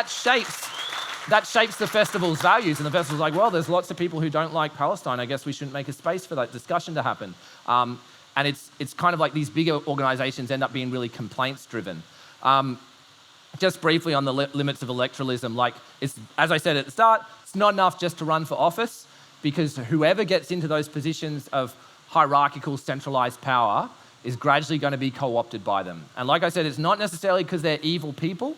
shapes the festival's values, and the festival's like, well, there's lots of people who don't like Palestine. I guess we shouldn't make a space for that discussion to happen. And it's kind of like these bigger organisations end up being really complaints-driven. Just briefly on the limits of electoralism, like, as I said at the start, it's not enough just to run for office, because whoever gets into those positions of hierarchical, centralised power is gradually going to be co-opted by them. And like I said, it's not necessarily because they're evil people.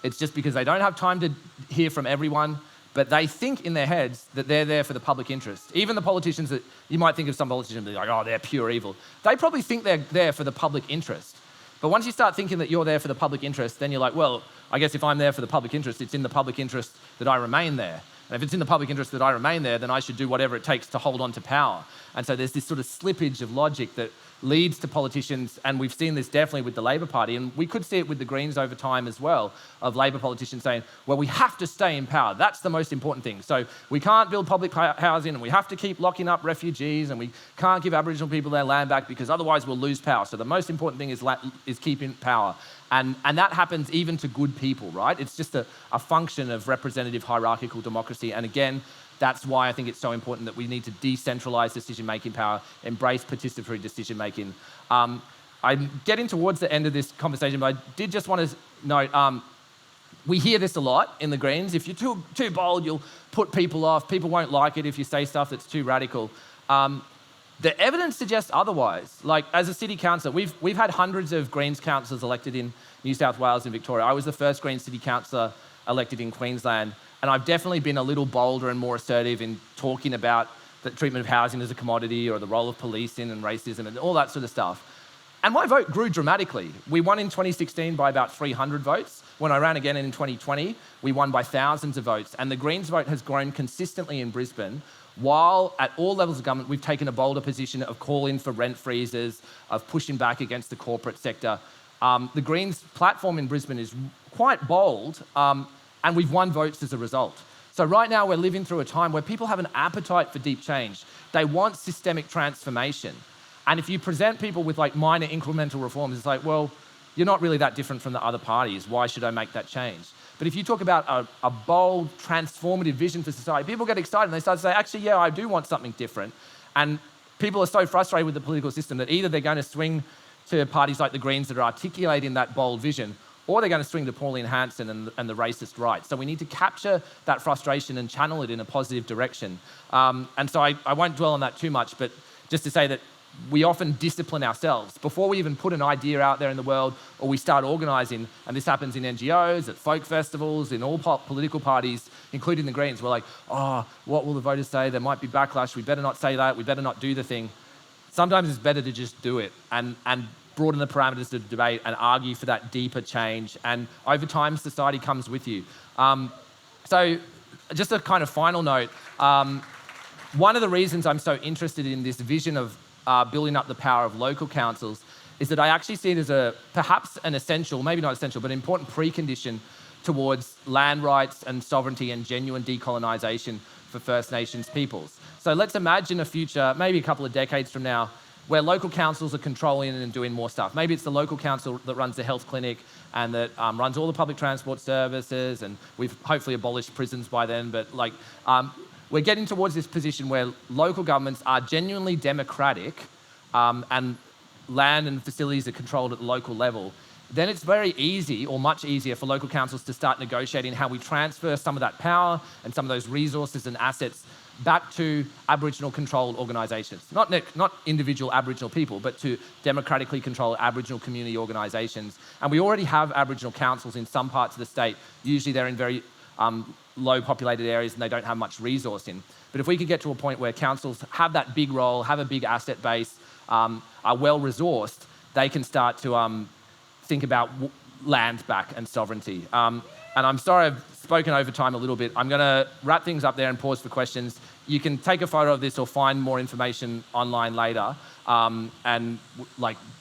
It's just because they don't have time to hear from everyone, but they think in their heads that they're there for the public interest. Even the politicians that you might think of, some politicians and be like, oh, they're pure evil. They probably think they're there for the public interest. But once you start thinking that you're there for the public interest, then you're like, well, I guess if I'm there for the public interest, it's in the public interest that I remain there. And if it's in the public interest that I remain there, then I should do whatever it takes to hold on to power. And so there's this sort of slippage of logic that leads to politicians, and we've seen this definitely with the Labor Party, and we could see it with the Greens over time as well, of Labor politicians saying, well, we have to stay in power. That's the most important thing. So we can't build public housing, and we have to keep locking up refugees, and we can't give Aboriginal people their land back because otherwise we'll lose power. So the most important thing is keeping power. And that happens even to good people, right? It's just a function of representative hierarchical democracy. And again, that's why I think it's so important that we need to decentralise decision-making power, embrace participatory decision-making. I'm getting towards the end of this conversation, but I did just want to note, we hear this a lot in the Greens. If you're too bold, you'll put people off. People won't like it if you say stuff that's too radical. The evidence suggests otherwise. Like, as a city councillor, we've had hundreds of Greens councillors elected in New South Wales and Victoria. I was the first Greens city councillor elected in Queensland, and I've definitely been a little bolder and more assertive in talking about the treatment of housing as a commodity, or the role of policing and racism and all that sort of stuff. And my vote grew dramatically. We won in 2016 by about 300 votes. When I ran again in 2020, we won by thousands of votes. And the Greens vote has grown consistently in Brisbane, while at all levels of government, we've taken a bolder position of calling for rent freezes, of pushing back against the corporate sector. The Greens platform in Brisbane is quite bold, and we've won votes as a result. So right now we're living through a time where people have an appetite for deep change. They want systemic transformation. And if you present people with like minor incremental reforms, it's like, well, you're not really that different from the other parties. Why should I make that change? But if you talk about a bold, transformative vision for society, people get excited and they start to say, actually, yeah, I do want something different. And people are so frustrated with the political system that either they're going to swing to parties like the Greens that are articulating that bold vision, or they're going to swing to Pauline Hanson and the racist right. So we need to capture that frustration and channel it in a positive direction. And so I won't dwell on that too much, but just to say that we often discipline ourselves before we even put an idea out there in the world, or we start organising, and this happens in NGOs, at folk festivals, in all political parties, including the Greens. We're like, oh, what will the voters say? There might be backlash. We better not say that. We better not do the thing. Sometimes it's better to just do it and broaden the parameters of the debate and argue for that deeper change. And over time, society comes with you. So just a kind of final note, one of the reasons I'm so interested in this vision of building up the power of local councils is that I actually see it as perhaps an essential, maybe not essential, but an important precondition towards land rights and sovereignty and genuine decolonisation for First Nations peoples. So let's imagine a future, maybe a couple of decades from now, where local councils are controlling and doing more stuff. Maybe it's the local council that runs the health clinic and that runs all the public transport services, and we've hopefully abolished prisons by then, but we're getting towards this position where local governments are genuinely democratic and land and facilities are controlled at the local level. Then it's very easy, or much easier, for local councils to start negotiating how we transfer some of that power and some of those resources and assets back to Aboriginal-controlled organisations. Not individual Aboriginal people, but to democratically controlled Aboriginal community organisations. And we already have Aboriginal councils in some parts of the state. Usually they're in very low populated areas and they don't have much resource in. But if we could get to a point where councils have that big role, have a big asset base, are well resourced, they can start to think about land back and sovereignty. And I'm sorry I've spoken over time a little bit. I'm going to wrap things up there and pause for questions. You can take a photo of this or find more information online later and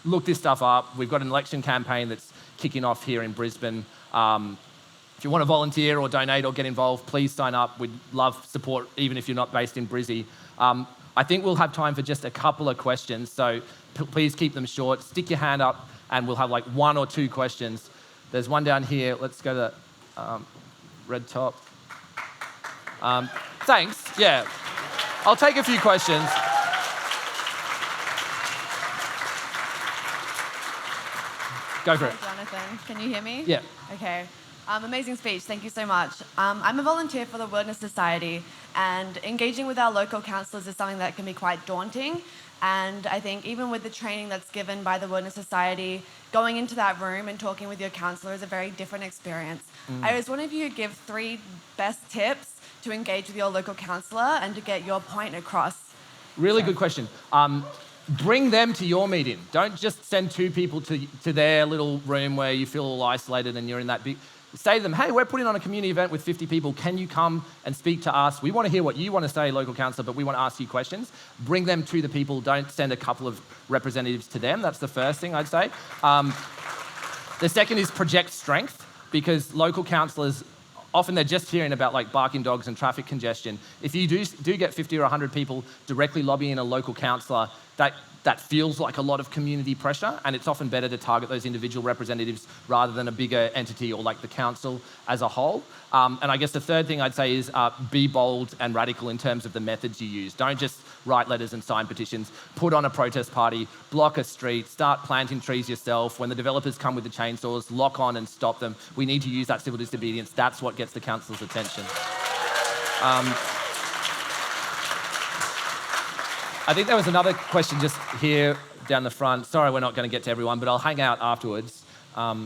look this stuff up. We've got an election campaign that's kicking off here in Brisbane. If you want to volunteer or donate or get involved, please sign up. We'd love support, even if you're not based in Brizzy. I think we'll have time for just a couple of questions, so please keep them short. Stick your hand up and we'll have like 1 or 2 questions. There's one down here. Let's go to red top. Thanks, yeah. I'll take a few questions. Go for it. Hi, Jonathan. Can you hear me? Yeah. Okay. Amazing speech. Thank you so much. I'm a volunteer for the Wilderness Society, and engaging with our local councillors is something that can be quite daunting. And I think even with the training that's given by the Wilderness Society, going into that room and talking with your councillor is a very different experience. I was wondering if you could give 3 best tips to engage with your local councillor and to get your point across. Really good question. Bring them to your meeting. Don't just send 2 people to their little room where you feel all isolated and you're in that big... Say to them, hey, we're putting on a community event with 50 people. Can you come and speak to us? We want to hear what you want to say, local councillor, but we want to ask you questions. Bring them to the people. Don't send a couple of representatives to them. That's the first thing I'd say. The second is project strength, because local councillors, often they're just hearing about like barking dogs and traffic congestion. If you do get 50 or 100 people directly lobbying a local councillor, that feels like a lot of community pressure, and it's often better to target those individual representatives rather than a bigger entity or like the council as a whole. And I guess the third thing I'd say is be bold and radical in terms of the methods you use. Don't just write letters and sign petitions. Put on a protest party, block a street, start planting trees yourself. When the developers come with the chainsaws, lock on and stop them. We need to use that civil disobedience. That's what gets the council's attention. I think there was another question just here down the front. Sorry, we're not going to get to everyone, but I'll hang out afterwards. I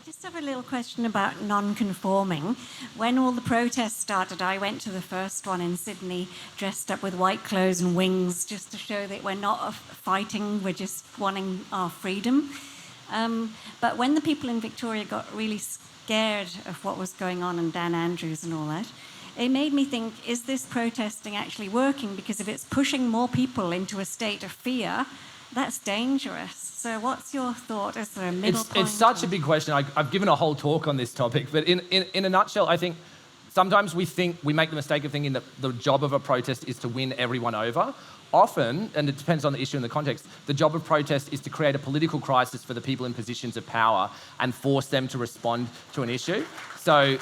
just have a little question about non-conforming. When all the protests started, I went to the first one in Sydney dressed up with white clothes and wings just to show that we're not fighting, we're just wanting our freedom. But when the people in Victoria got really scared of what was going on in Dan Andrews and all that, it made me think, is this protesting actually working? Because if it's pushing more people into a state of fear, that's dangerous. So what's your thought? Is there a middle point? It's such a big question. I've given a whole talk on this topic, but in a nutshell, I think sometimes we make the mistake of thinking that the job of a protest is to win everyone over. Often, and it depends on the issue and the context, the job of protest is to create a political crisis for the people in positions of power and force them to respond to an issue. So...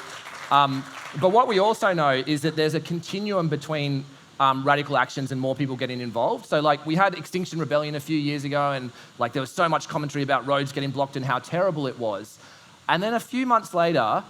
but what we also know is that there's a continuum between radical actions and more people getting involved. So like we had Extinction Rebellion a few years ago, and like there was so much commentary about roads getting blocked and how terrible it was. And then a few months later,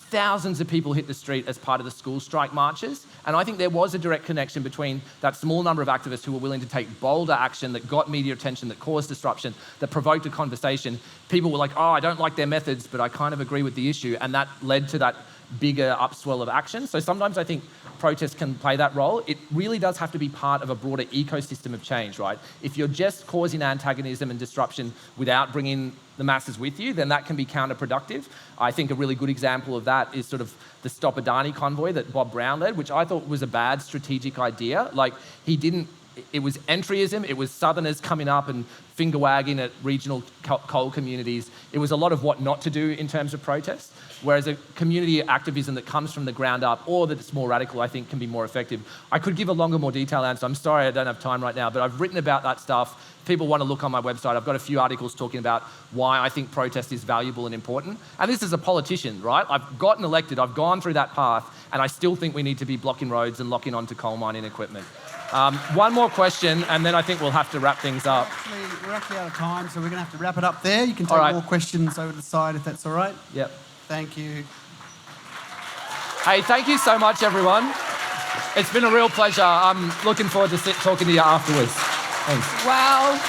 thousands of people hit the street as part of the school strike marches. And I think there was a direct connection between that small number of activists who were willing to take bolder action that got media attention, that caused disruption, that provoked a conversation. People were like, oh, I don't like their methods, but I kind of agree with the issue. And that led to that bigger upswell of action. So sometimes I think protests can play that role. It really does have to be part of a broader ecosystem of change, right? If you're just causing antagonism and disruption without bringing the masses with you, then that can be counterproductive. I think a really good example of that is sort of the Stop Adani convoy that Bob Brown led, which I thought was a bad strategic idea. Like it was entryism, it was Southerners coming up and finger wagging at regional coal communities. It was a lot of what not to do in terms of protest. Whereas a community activism that comes from the ground up or that it's more radical, I think can be more effective. I could give a longer, more detailed answer. I'm sorry I don't have time right now, but I've written about that stuff. If people want to look on my website, I've got a few articles talking about why I think protest is valuable and important. And this is a politician, right? I've gotten elected, I've gone through that path, and I still think we need to be blocking roads and locking onto coal mining equipment. One more question, and then I think we'll have to wrap things up. We're actually out of time, so we're going to have to wrap it up there. You can take more questions over the side if that's all right. Yep. Thank you. Hey, thank you so much, everyone. It's been a real pleasure. I'm looking forward to talking to you afterwards. Thanks. Wow.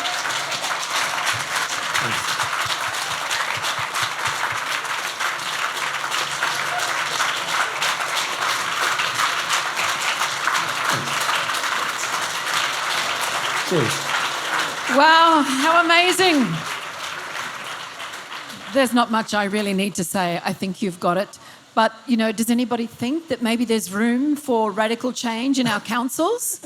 Thanks. Cheers. Wow, how amazing. There's not much I really need to say. I think you've got it. But, you know, does anybody think that maybe there's room for radical change in our councils?